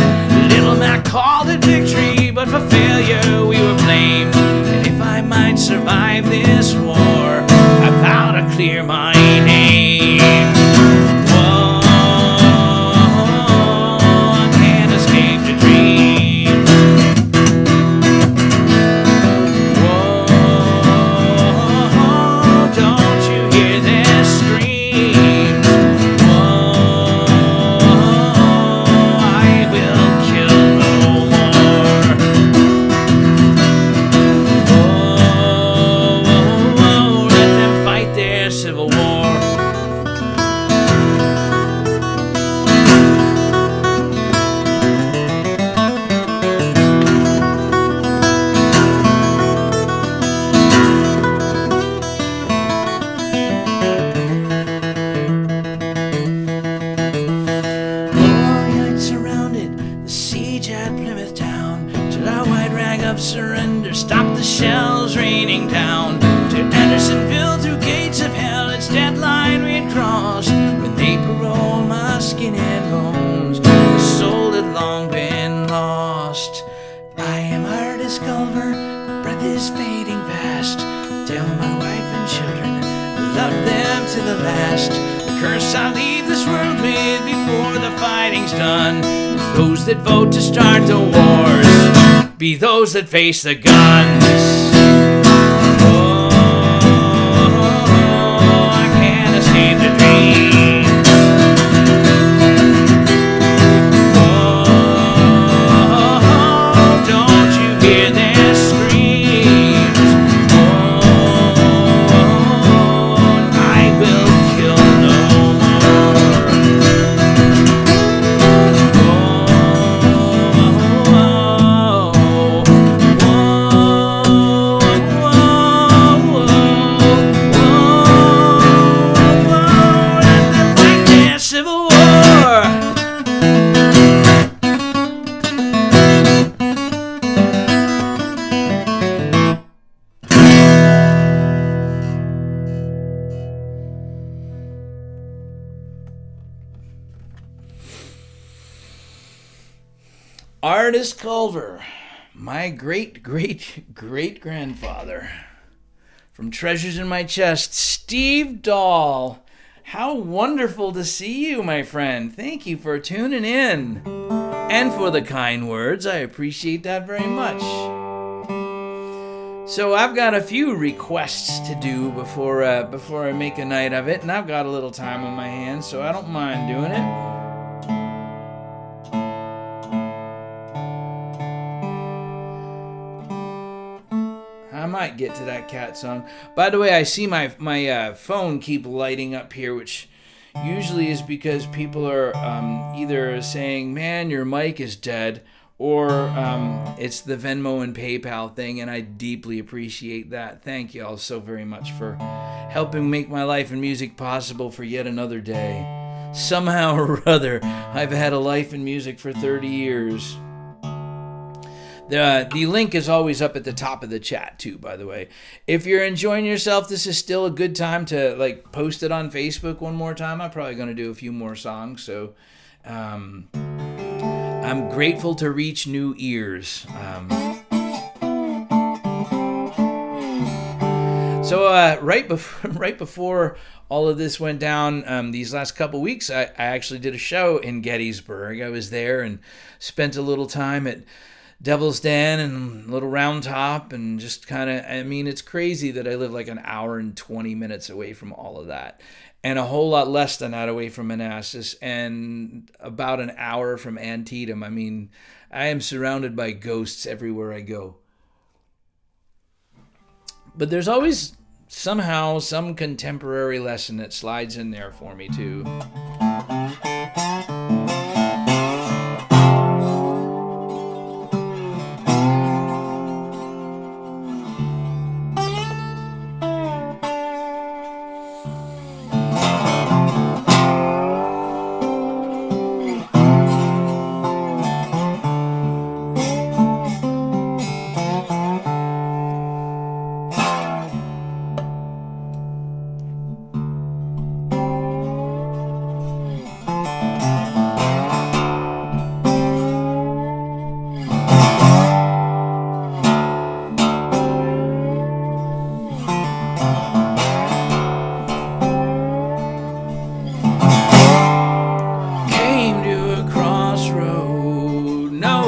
Little Mac called it victory, but for failure we were blamed. And if I might survive this war, I vow to clear my name. Whoa, I can't escape the dream. Civil War. Surrounded the siege at Plymouth town till our white rag of surrender stopped the shells raining down to Andersonville through gates of hell. Its deadline we had crossed when they paroled my skin and bones. The soul had long been lost. I am Artis Culver, my breath is fading fast. Tell my wife and children I love them to the last. The curse I leave this world with before the fighting's done is those that vote to start the wars be those that face the guns. Artist Culver, my great-great-great-grandfather. From Treasures in My Chest, Steve Dahl. How wonderful to see you, my friend. Thank you for tuning in. And for the kind words. I appreciate that very much. So I've got a few requests to do before I make a night of it. And I've got a little time on my hands, so I don't mind doing it. I might get to that cat song. By the way, I see my phone keep lighting up here, which usually is because people are either saying, man, your mic is dead, or it's the Venmo and PayPal thing, and I deeply appreciate that. Thank you all so very much for helping make my life and music possible for yet another day. Somehow or other, I've had a life in music for 30 years. The link is always up at the top of the chat too, by the way. If you're enjoying yourself, this is still a good time to post it on Facebook one more time. I'm probably going to do a few more songs, so I'm grateful to reach new ears. So right before all of this went down, these last couple weeks, I actually did a show in Gettysburg. I was there and spent a little time at Devil's Den and Little Round Top, and just kind of, it's crazy that I live like an hour and 20 minutes away from all of that, and a whole lot less than that away from Manassas, and about an hour from Antietam. I am surrounded by ghosts everywhere I go. But there's always somehow some contemporary lesson that slides in there for me too.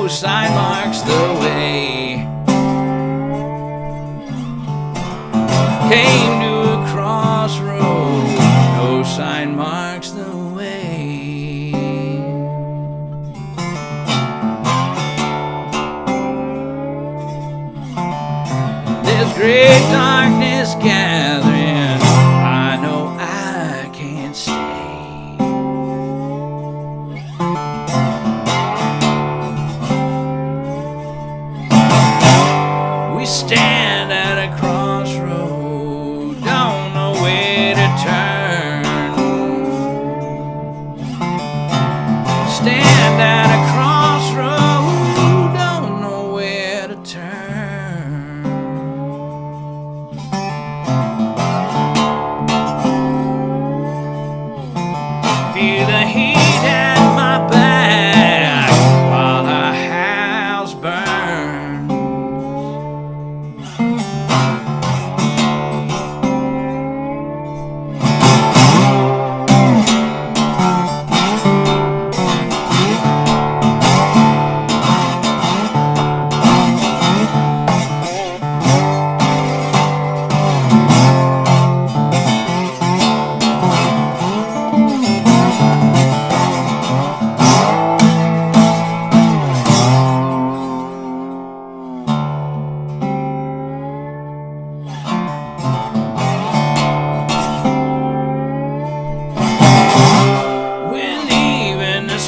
Sign marks the way. Came to a crossroad, no sign marks the way. There's great darkness gathering, I know I can't stay. Stand at a crossroad, don't know where to turn. Stand at a crossroad, don't know where to turn. Feel the heat at my back while the house burns.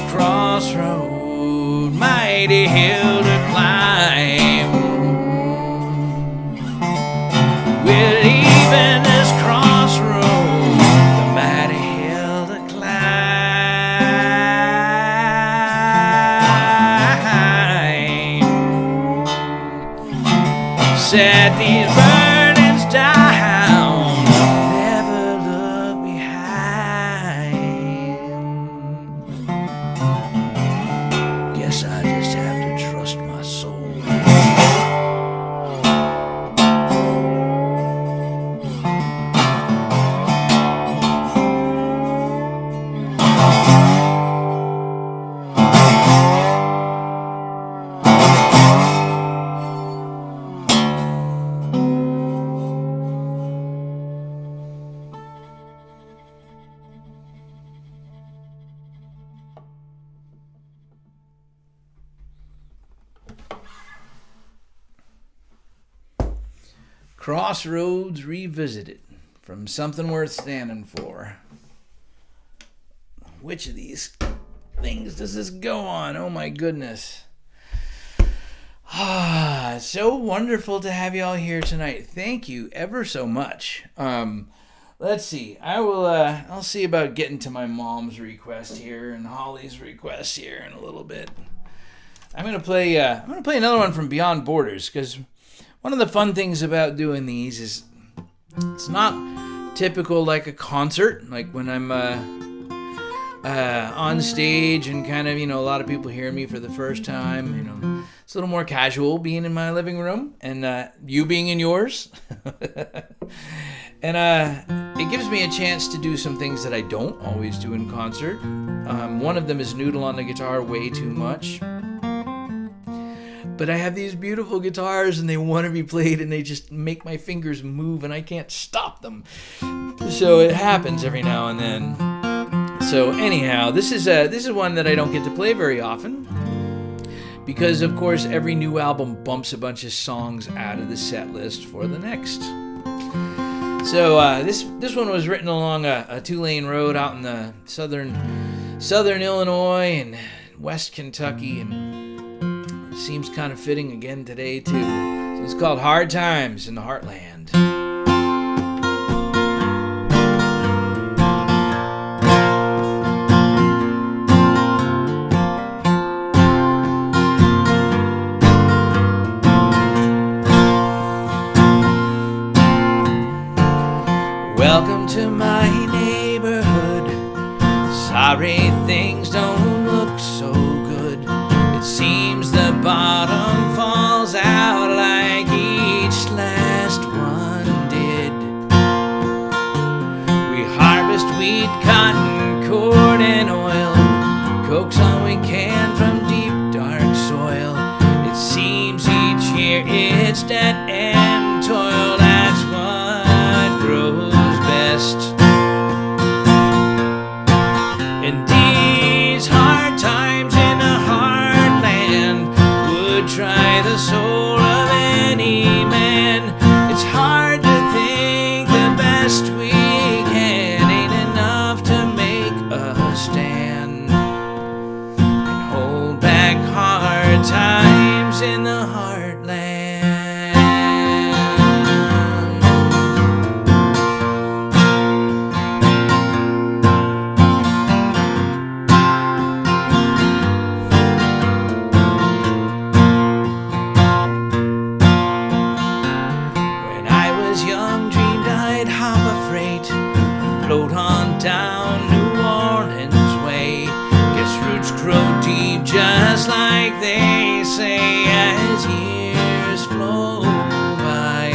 Crossroad, mighty hill to climb. We're leaving this crossroad, the mighty hill to climb. Set these burdens down, never look behind. Guess I just have to try. Crossroads Revisited from Something Worth Standing For. Which of these things does this go on? Oh my goodness. It's so wonderful to have you all here tonight. Thank you ever so much. Let's see. I'll see about getting to my mom's request here and Holly's request here in a little bit. I'm gonna play another one from Beyond Borders, because one of the fun things about doing these is it's not typical like a concert, like when I'm on stage and kind of, a lot of people hear me for the first time. It's a little more casual being in my living room and you being in yours. And it gives me a chance to do some things that I don't always do in concert. One of them is noodle on the guitar way too much. But I have these beautiful guitars and they want to be played and they just make my fingers move and I can't stop them. So it happens every now and then. So anyhow, this is one that I don't get to play very often, because of course every new album bumps a bunch of songs out of the set list for the next. So this one was written along a 2-lane road out in the southern Illinois and West Kentucky, and it seems kind of fitting again today too. So it's called Hard Times in the Heartland. Welcome to my neighborhood. Sorry things don't look so good. It seems the bottom falls out like each last one did. We harvest wheat, cotton, corn, and oil, coax all we can from deep dark soil. It seems each year it's debt and toil. That's what grows best. In these hard times in the heartland would try the soul of any man. It's hard to think the best we can ain't enough to make a stand and hold back hard times in the heartland. Float on down New Orleans way. Guess roots grow deep just like they say as years flow by.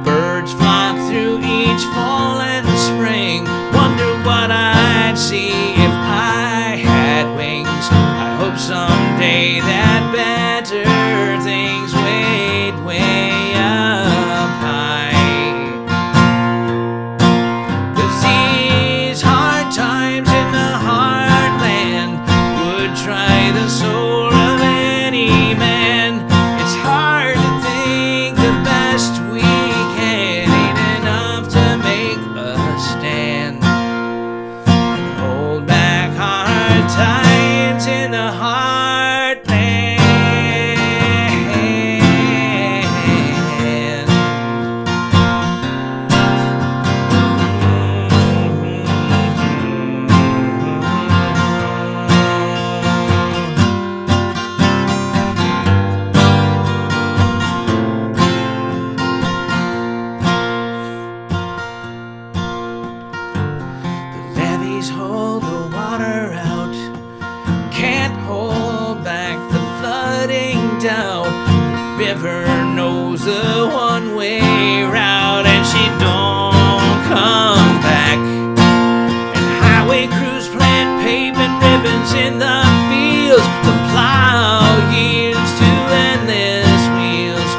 Birds flock through each fall and spring. Wonder what I'd see if I had wings. I hope someday that better things wait way up high. Times in the heartland would try the soul of any man. It's hard to think the best we can ain't enough to make a stand and hold back hard times in the heartland. Hold the water out, can't hold back the flooding down. The river knows the one-way route and she don't come back. And highway crews plant pavement ribbons in the fields. The plow yields to endless wheels.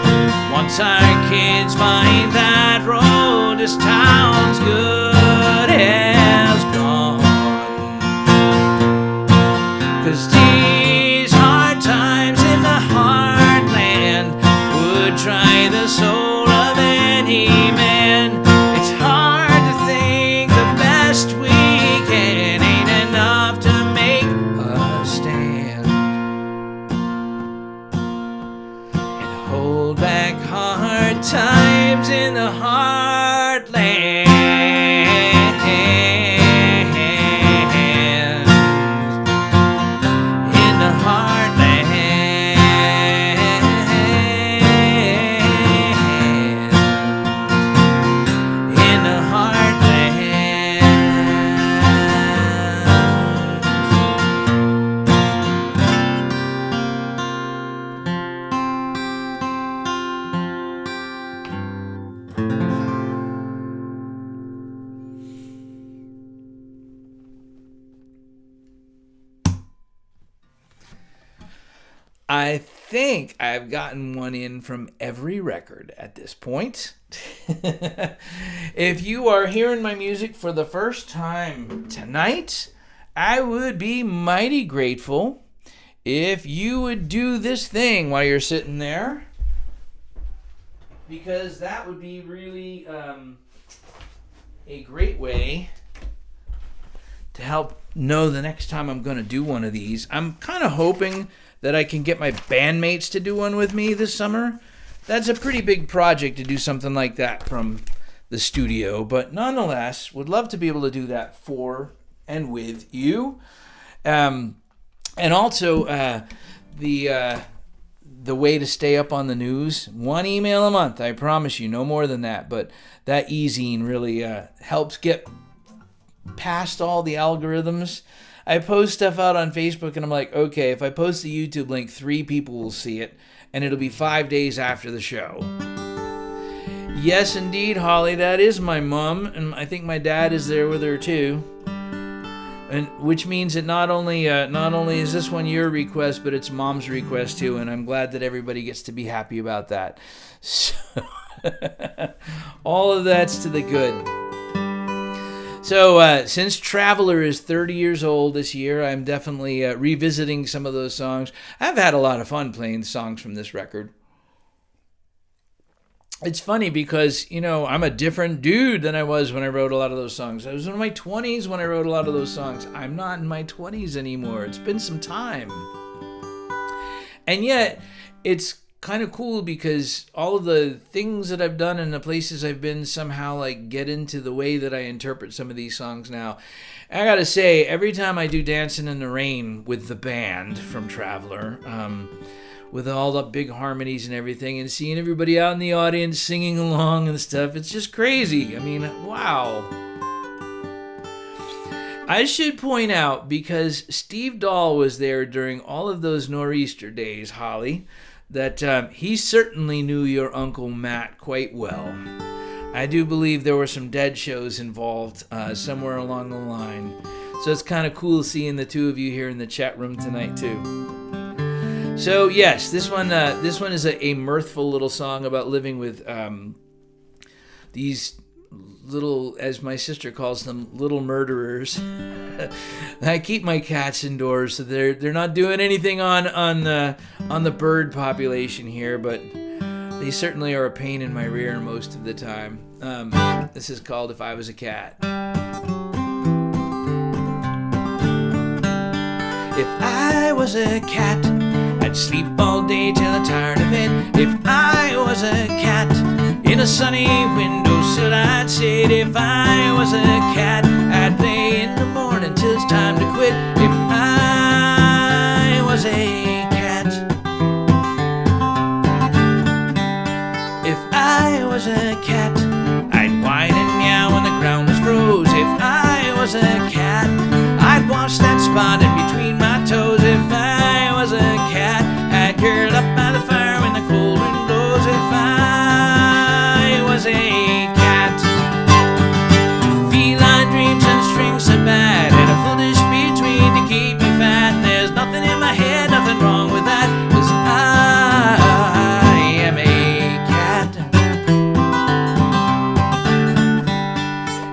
Once our kids find that road, this town's good as gone. 'Cause these hard times in the heartland would try the soul times in the heartland. In the heartland. In the heartland. I think I've gotten one in from every record at this point. If you are hearing my music for the first time tonight, I would be mighty grateful if you would do this thing while you're sitting there, because that would be really a great way to help know the next time I'm going to do one of these. I'm kind of hoping that I can get my bandmates to do one with me this summer. That's a pretty big project to do something like that from the studio, but nonetheless, would love to be able to do that for and with you. And also, the way to stay up on the news, 1 email a month, I promise you, no more than that, but that e-zine really helps get past all the algorithms. I post stuff out on Facebook and I'm like, okay, if I post the YouTube link, 3 people will see it, and it'll be 5 days after the show. Yes, indeed, Holly, that is my mom, and I think my dad is there with her too. And which means that not only is this one your request, but it's Mom's request too, and I'm glad that everybody gets to be happy about that. So all of that's to the good. So since Traveler is 30 years old this year, I'm definitely revisiting some of those songs. I've had a lot of fun playing songs from this record. It's funny because, you know, I'm a different dude than I was when I wrote a lot of those songs. I was in my 20s when I wrote a lot of those songs. I'm not in my 20s anymore. It's been some time. And yet, it's kind of cool because all of the things that I've done and the places I've been somehow like get into the way that I interpret some of these songs now. I gotta say, every time I do Dancing in the Rain with the band from Traveler, with all the big harmonies and everything, and seeing everybody out in the audience singing along and stuff, it's just crazy. I mean, wow. I should point out, because Steve Dahl was there during all of those Nor'easter days, Holly, that he certainly knew your Uncle Matt quite well. I do believe there were some Dead shows involved somewhere along the line. So it's kind of cool seeing the two of you here in the chat room tonight too. So yes, this one is a mirthful little song about living with these little, as my sister calls them, little murderers. I keep my cats indoors, so they're not doing anything on the bird population here, but they certainly are a pain in my rear most of the time. This is called If I Was a Cat. If I was a cat, I'd sleep all day till I'm tired of it. If I was a cat, in a sunny windowsill I'd sit. If I was a cat, I'd play in the morning till it's time to quit. If I was a cat. If I was a cat, I'd whine and meow when the ground was froze. If I was a cat, I'd wash that spot in between my toes. If I was a cat, I'd curl up by the fire when the cold wind blows. If I was a cat, feline dreams and strings so bad, and a full dish between to keep me fat. And there's nothing in my head, nothing wrong with that, 'cause I am a cat.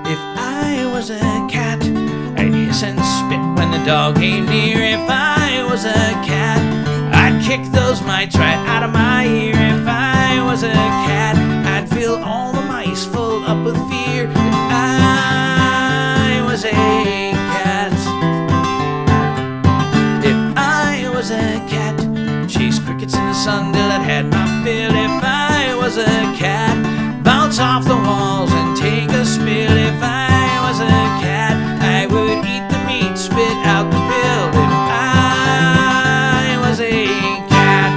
If I was a cat, I'd hiss and spit when the dog came near. If I was a cat, I'd kick those mites right out of my ear. If I was a cat, I'd fill all the mice full up with fear. If I was a cat. If I was a cat, chase crickets in the sun till I'd had my fill. If I was a cat, off the walls and take a spill. If I was a cat, I would eat the meat, spit out the pill. If I was a cat,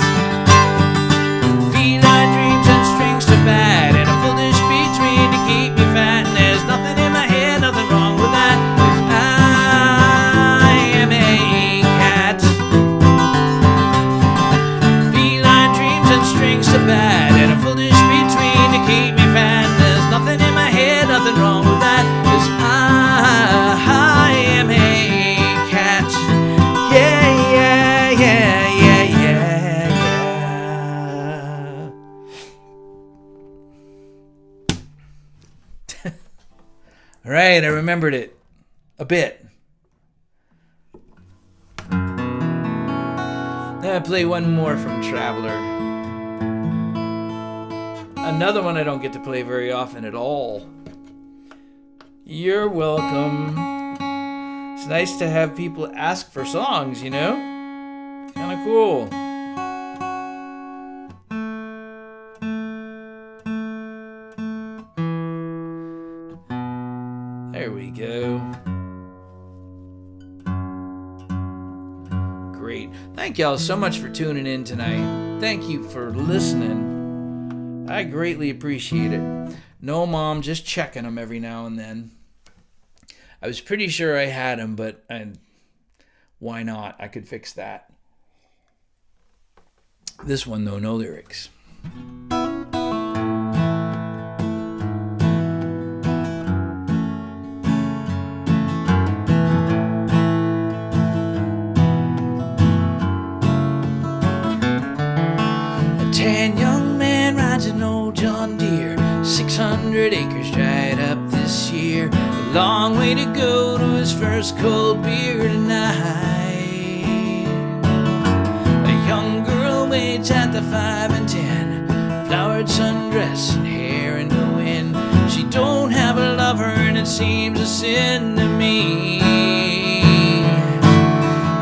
feline dreams and strings to bat, and a full dish between to keep me fat. And there's nothing in my head, nothing wrong with that. If I am a cat, feline dreams and strings to bat, and a full dish between to keep me fat. And there's nothing in my head, nothing wrong with that. 'Cause I am a cat. Yeah, yeah, yeah, yeah, yeah, yeah. All right, I remembered it a bit. I'll play one more from Traveler. Another one I don't get to play very often at all. You're welcome. It's nice to have people ask for songs, you know? Kind of cool. There we go. Great. Thank y'all so much for tuning in tonight. Thank you for listening. I greatly appreciate it. No, Mom, just checking them every now and then. I was pretty sure I had them, but why not? I could fix that. This one, though, no lyrics. A tan young man rides an old John Deere, 600 acres dried up this year. A long way to go to his first cold beer tonight. A young girl waits at the 5 and 10, flowered sundress and hair in the wind. She don't have a lover and it seems a sin to me.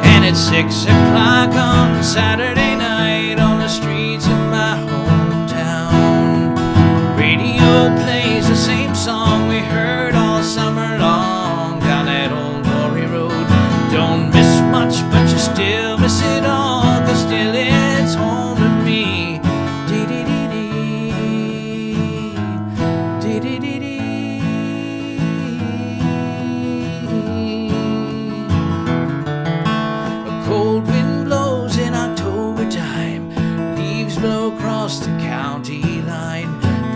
And it's 6 o'clock on Saturday night on the streets of my hometown. Radio plays the same song we heard all summer long down that old glory road. Don't miss much, but you still miss it all, 'cause still it's home to me. Dee-dee-dee-dee, dee-dee-dee-dee. A cold wind blows in October time, leaves blow across the county line.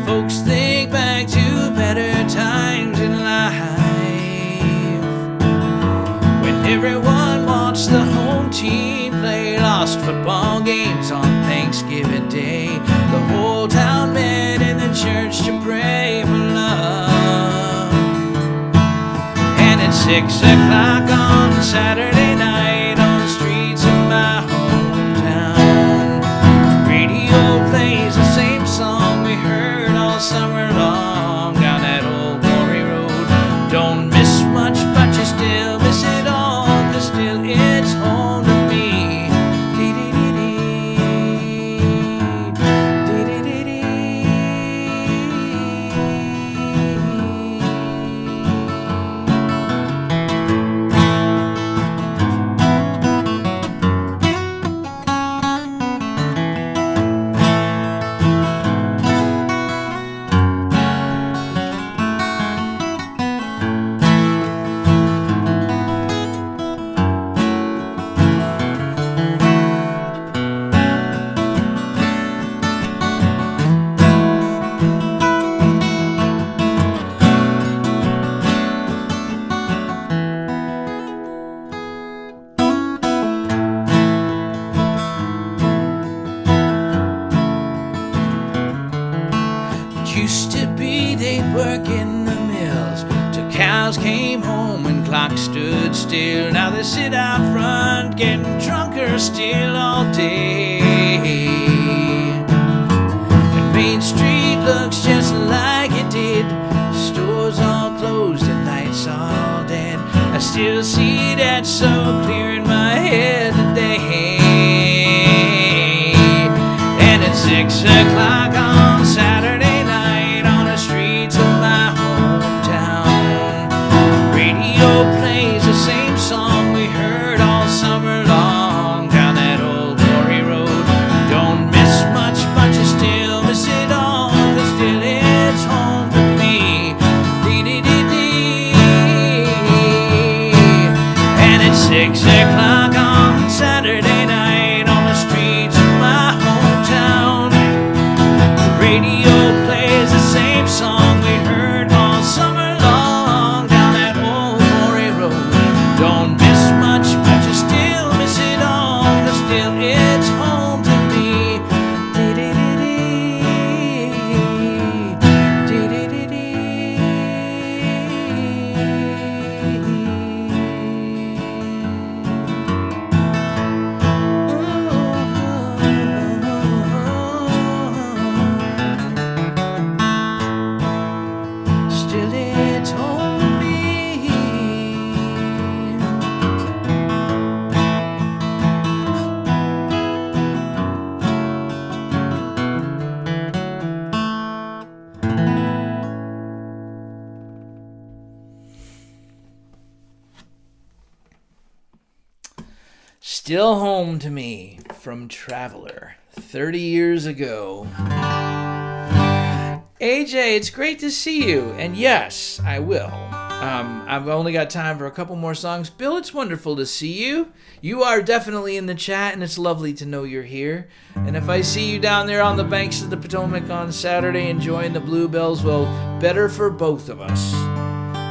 Folks think back to better times in life, when everyone watched the home team play lost football games on Thanksgiving Day. The whole town met in the church to pray for love. And at 6 o'clock on Saturday night on the streets of my hometown, radio plays the same song we heard all summer long down that old glory road. Don't miss much, but you still miss it all, 'cause still it's home to me. Dee-dee-dee-dee, dee-dee-dee-dee. Used to be they'd work in the mills till cows came home and clocks stood still. Now they sit out front getting drunker still all day. And Main Street looks just like it did. Stores all closed and lights all dead. I still see that so clear in my head today. And at 6 o'clock on Saturday night on the street Still Home to Me from Traveler, 30 years ago. AJ, it's great to see you. And yes, I will. I've only got time for a couple more songs. Bill, it's wonderful to see you. You are definitely in the chat, and it's lovely to know you're here. And if I see you down there on the banks of the Potomac on Saturday enjoying the Bluebells, well, better for both of us.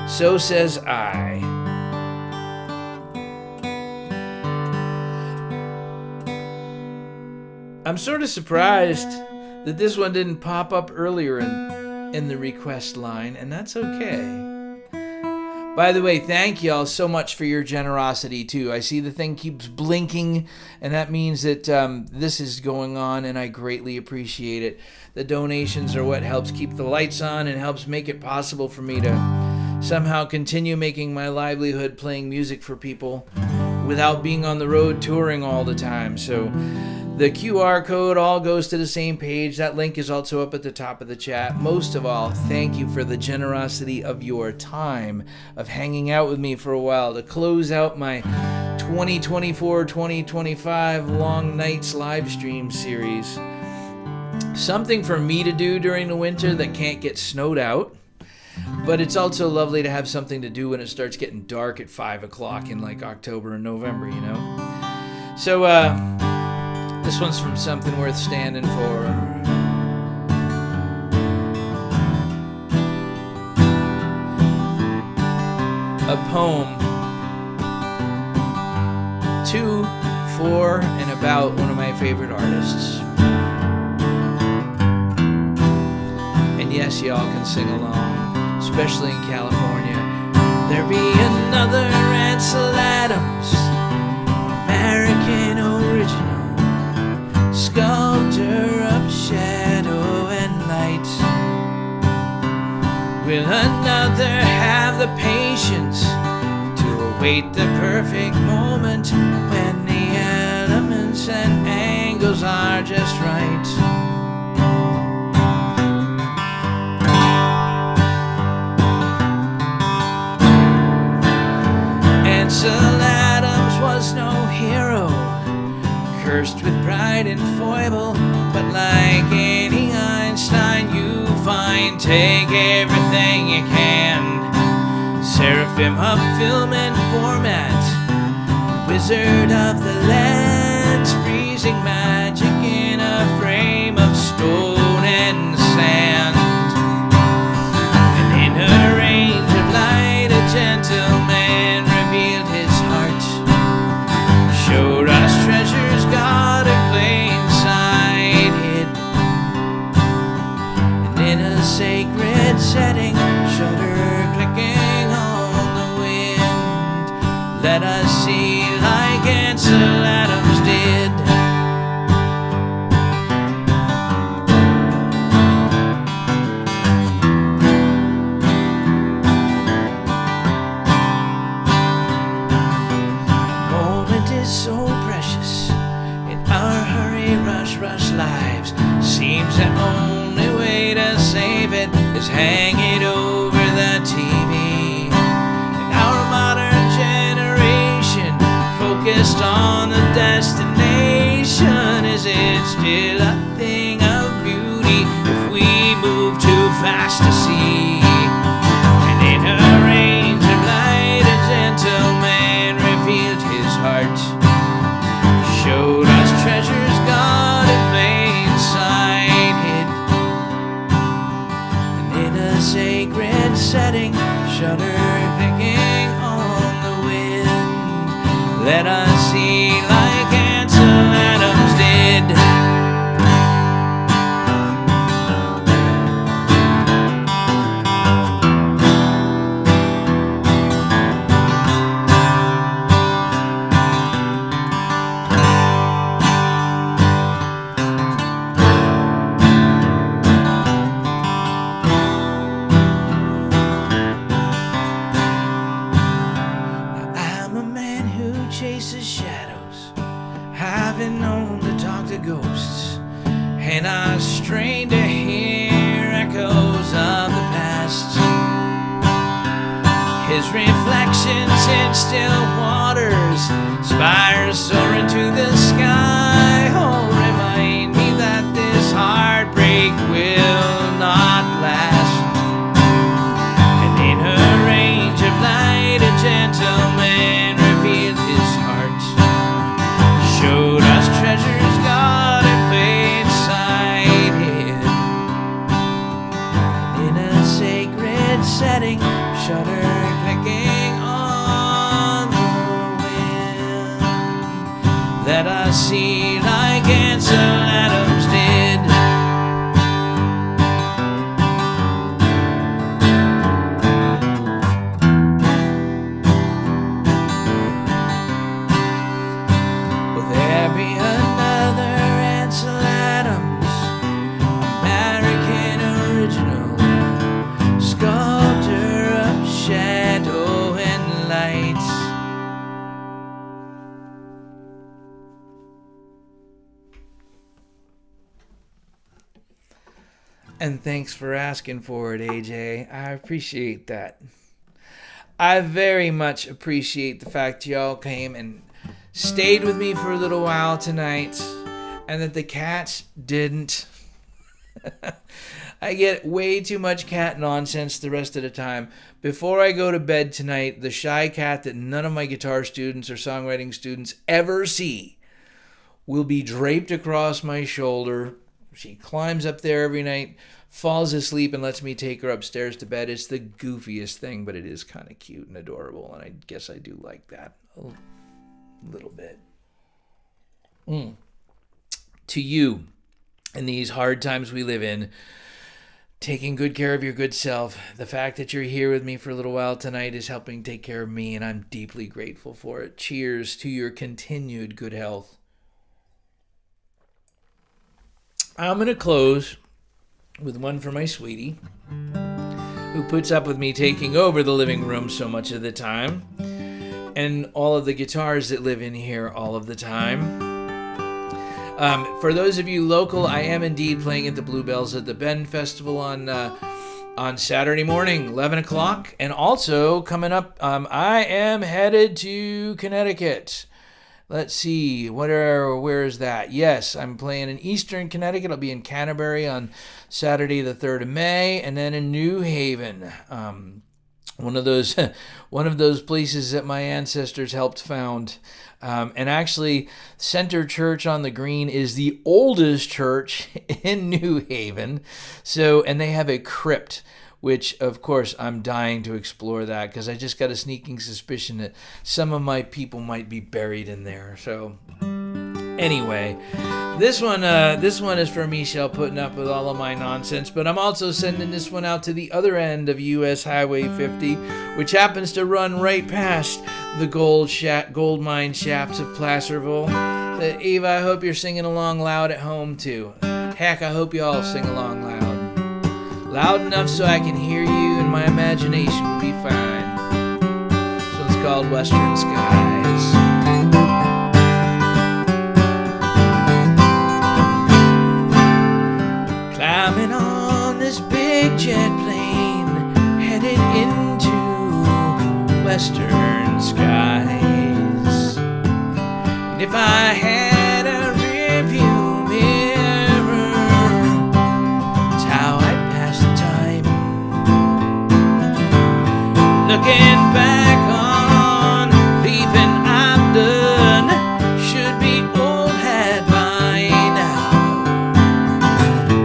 So says I. I'm sort of surprised that this one didn't pop up earlier in the request line, and that's okay. By the way, thank y'all so much for your generosity, too. I see the thing keeps blinking, and that means that this is going on, and I greatly appreciate it. The donations are what helps keep the lights on and helps make it possible for me to somehow continue making my livelihood playing music for people without being on the road touring all the time. So the QR code all goes to the same page. That link is also up at the top of the chat. Most of all, thank you for the generosity of your time, of hanging out with me for a while to close out my 2024-2025 Long Nights live stream series. Something for me to do during the winter that can't get snowed out. But it's also lovely to have something to do when it starts getting dark at 5 o'clock in like October and November, you know? So, this one's from Something Worth Standing For. A poem to, for, and about one of my favorite artists. And yes, y'all can sing along, especially in California. There be another Ansel Adams, American original, sculptor of shadow and light. Will another have the patience to await the perfect moment when the elements and angles are just right? Ansel Adams was no hero, cursed with pride and foible, but like any Einstein you find, take everything you can. Seraphim of film and format, wizard of the lens, freezing magic in a frame of stone and sand. And in a range of light a gentleman revealed his heart, showed us treasures God in plain sight hid. And in a sacred setting, shutter clicking on the wind, let us see like Ansel Adams did. So precious in our hurry, rush lives. Seems the only way to save it is hang it over the TV. And our modern generation focused on the destination. Is it still a thing of beauty if we move too fast to see? And in a range of light a gentleman revealed his heart, showed us treasures God in plain sight hid. And in a sacred setting, shutter clicking on the wind, let us see like Ansel Adams did. his reflections in still waters, spires soar into the sky. Oh, remind me that this heartbreak will not last. And in her range of light, a gentleman revealed his heart, showed us treasures God in plain sight hid. In a sacred setting, shutter clicking on the wind, let us see like Ansel Adams did. Will there be another Ansel Adams, American original, sculptor of shadow and light? And thanks for asking for it, AJ. I appreciate that. I very much appreciate the fact y'all came and stayed with me for a little while tonight, and that the cats didn't. I get way too much cat nonsense the rest of the time. Before I go to bed tonight, the shy cat that none of my guitar students or songwriting students ever see will be draped across my shoulder. She climbs up there every night, falls asleep, and lets me take her upstairs to bed. It's the goofiest thing, but it is kind of cute and adorable, and I guess I do like that a little bit. To you, in these hard times we live in, taking good care of your good self, the fact that you're here with me for a little while tonight is helping take care of me, and I'm deeply grateful for it. Cheers to your continued good health. I'm going to close with one for my sweetie, who puts up with me taking over the living room so much of the time, and all of the guitars that live in here all of the time. For those of you local, I am indeed playing at the Bluebells at the Bend Festival on Saturday morning, 11 o'clock. And also, coming up, I am headed to Connecticut. Let's see, where is that? Yes, I'm playing in Eastern Connecticut. I'll be in Canterbury on Saturday the 3rd of May, and then in New Haven, one of those places that my ancestors helped found. And actually, Center Church on the Green is the oldest church in New Haven. So, and they have a crypt, which, of course, I'm dying to explore that because I just got a sneaking suspicion that some of my people might be buried in there. So, anyway, this one is for Michelle putting up with all of my nonsense, but I'm also sending this one out to the other end of U.S. Highway 50, which happens to run right past the gold mine shafts of Placerville. So, Eva, I hope you're singing along loud at home, too. Heck, I hope you all sing along loud. Loud enough so I can hear you and my imagination will be fine. This one's called Western Skies. Climbing on this big jet plane, headed into Western skies. And if I had a rearview mirror, it's how I'd pass the time. Looking back on leaving I've done, should be old hat by now.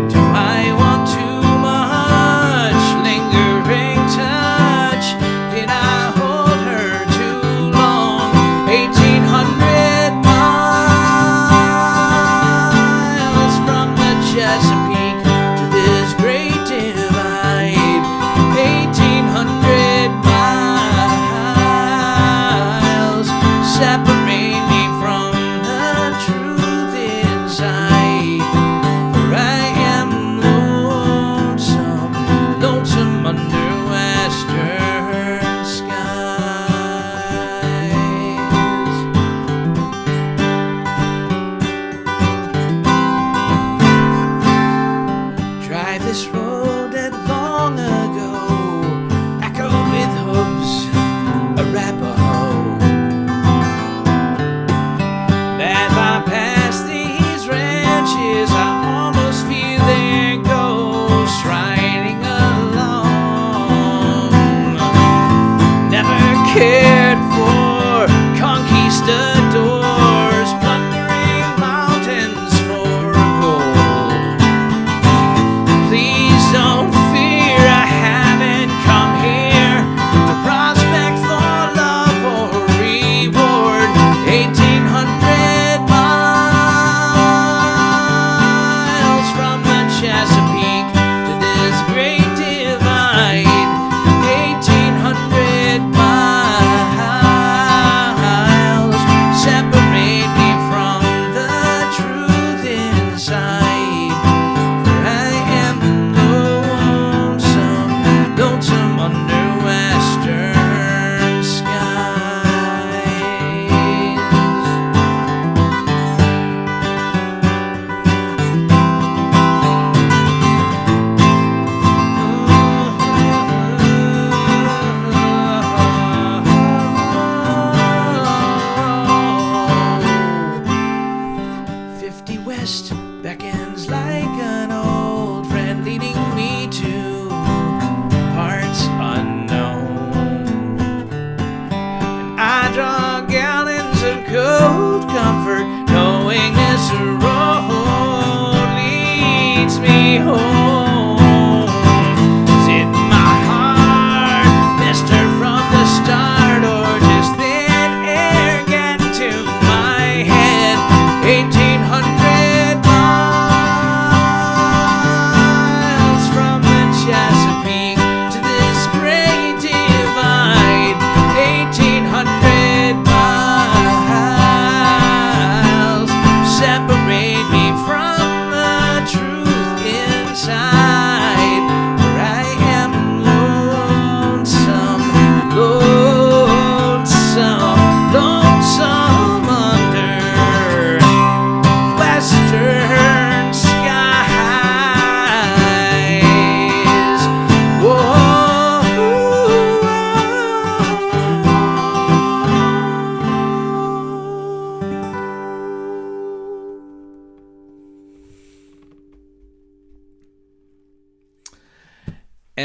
Do I want too much lingering touch? Did I hold her too long? 1800 miles.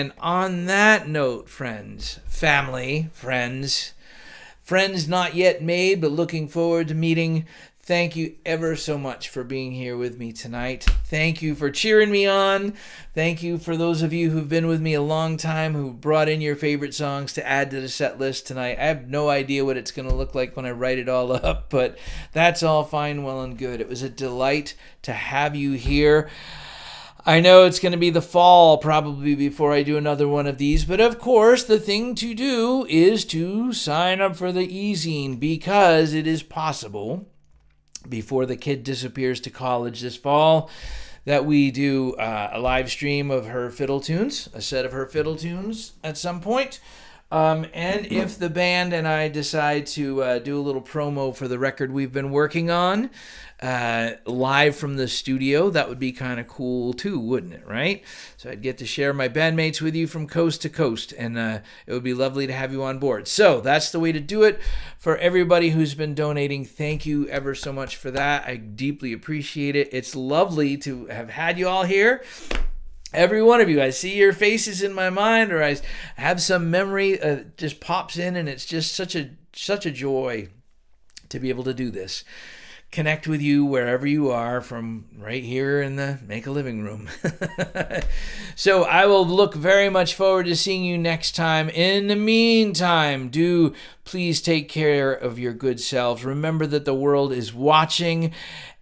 And on that note, friends, family, friends not yet made, but looking forward to meeting, thank you ever so much for being here with me tonight. Thank you for cheering me on. Thank you for those of you who've been with me a long time, who brought in your favorite songs to add to the set list tonight. I have no idea what it's going to look like when I write it all up, but that's all fine, well, and good. It was a delight to have you here. I know it's going to be the fall probably before I do another one of these, but of course the thing to do is to sign up for the e-zine, because it is possible, before the kid disappears to college this fall, that we do a live stream of her fiddle tunes, a set of her fiddle tunes at some point. And if the band and I decide to do a little promo for the record we've been working on, live from the studio, that would be kind of cool too, wouldn't it, right? So I'd get to share my bandmates with you from coast to coast, and it would be lovely to have you on board. So that's the way to do it. For everybody who's been donating, thank you ever so much for that. I deeply appreciate it. It's lovely to have had you all here. Every one of you, I see your faces in my mind, or I have some memory just pops in, and it's just such a joy to be able to do this. Connect with you wherever you are, from right here in the Make a Living Room. So I will look very much forward to seeing you next time. In the meantime, do please take care of your good selves. Remember that the world is watching,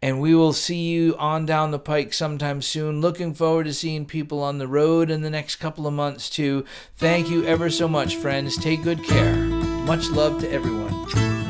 and we will see you on down the pike sometime soon. Looking forward to seeing people on the road in the next couple of months too. Thank you ever so much, friends. Take good care. Much love to everyone.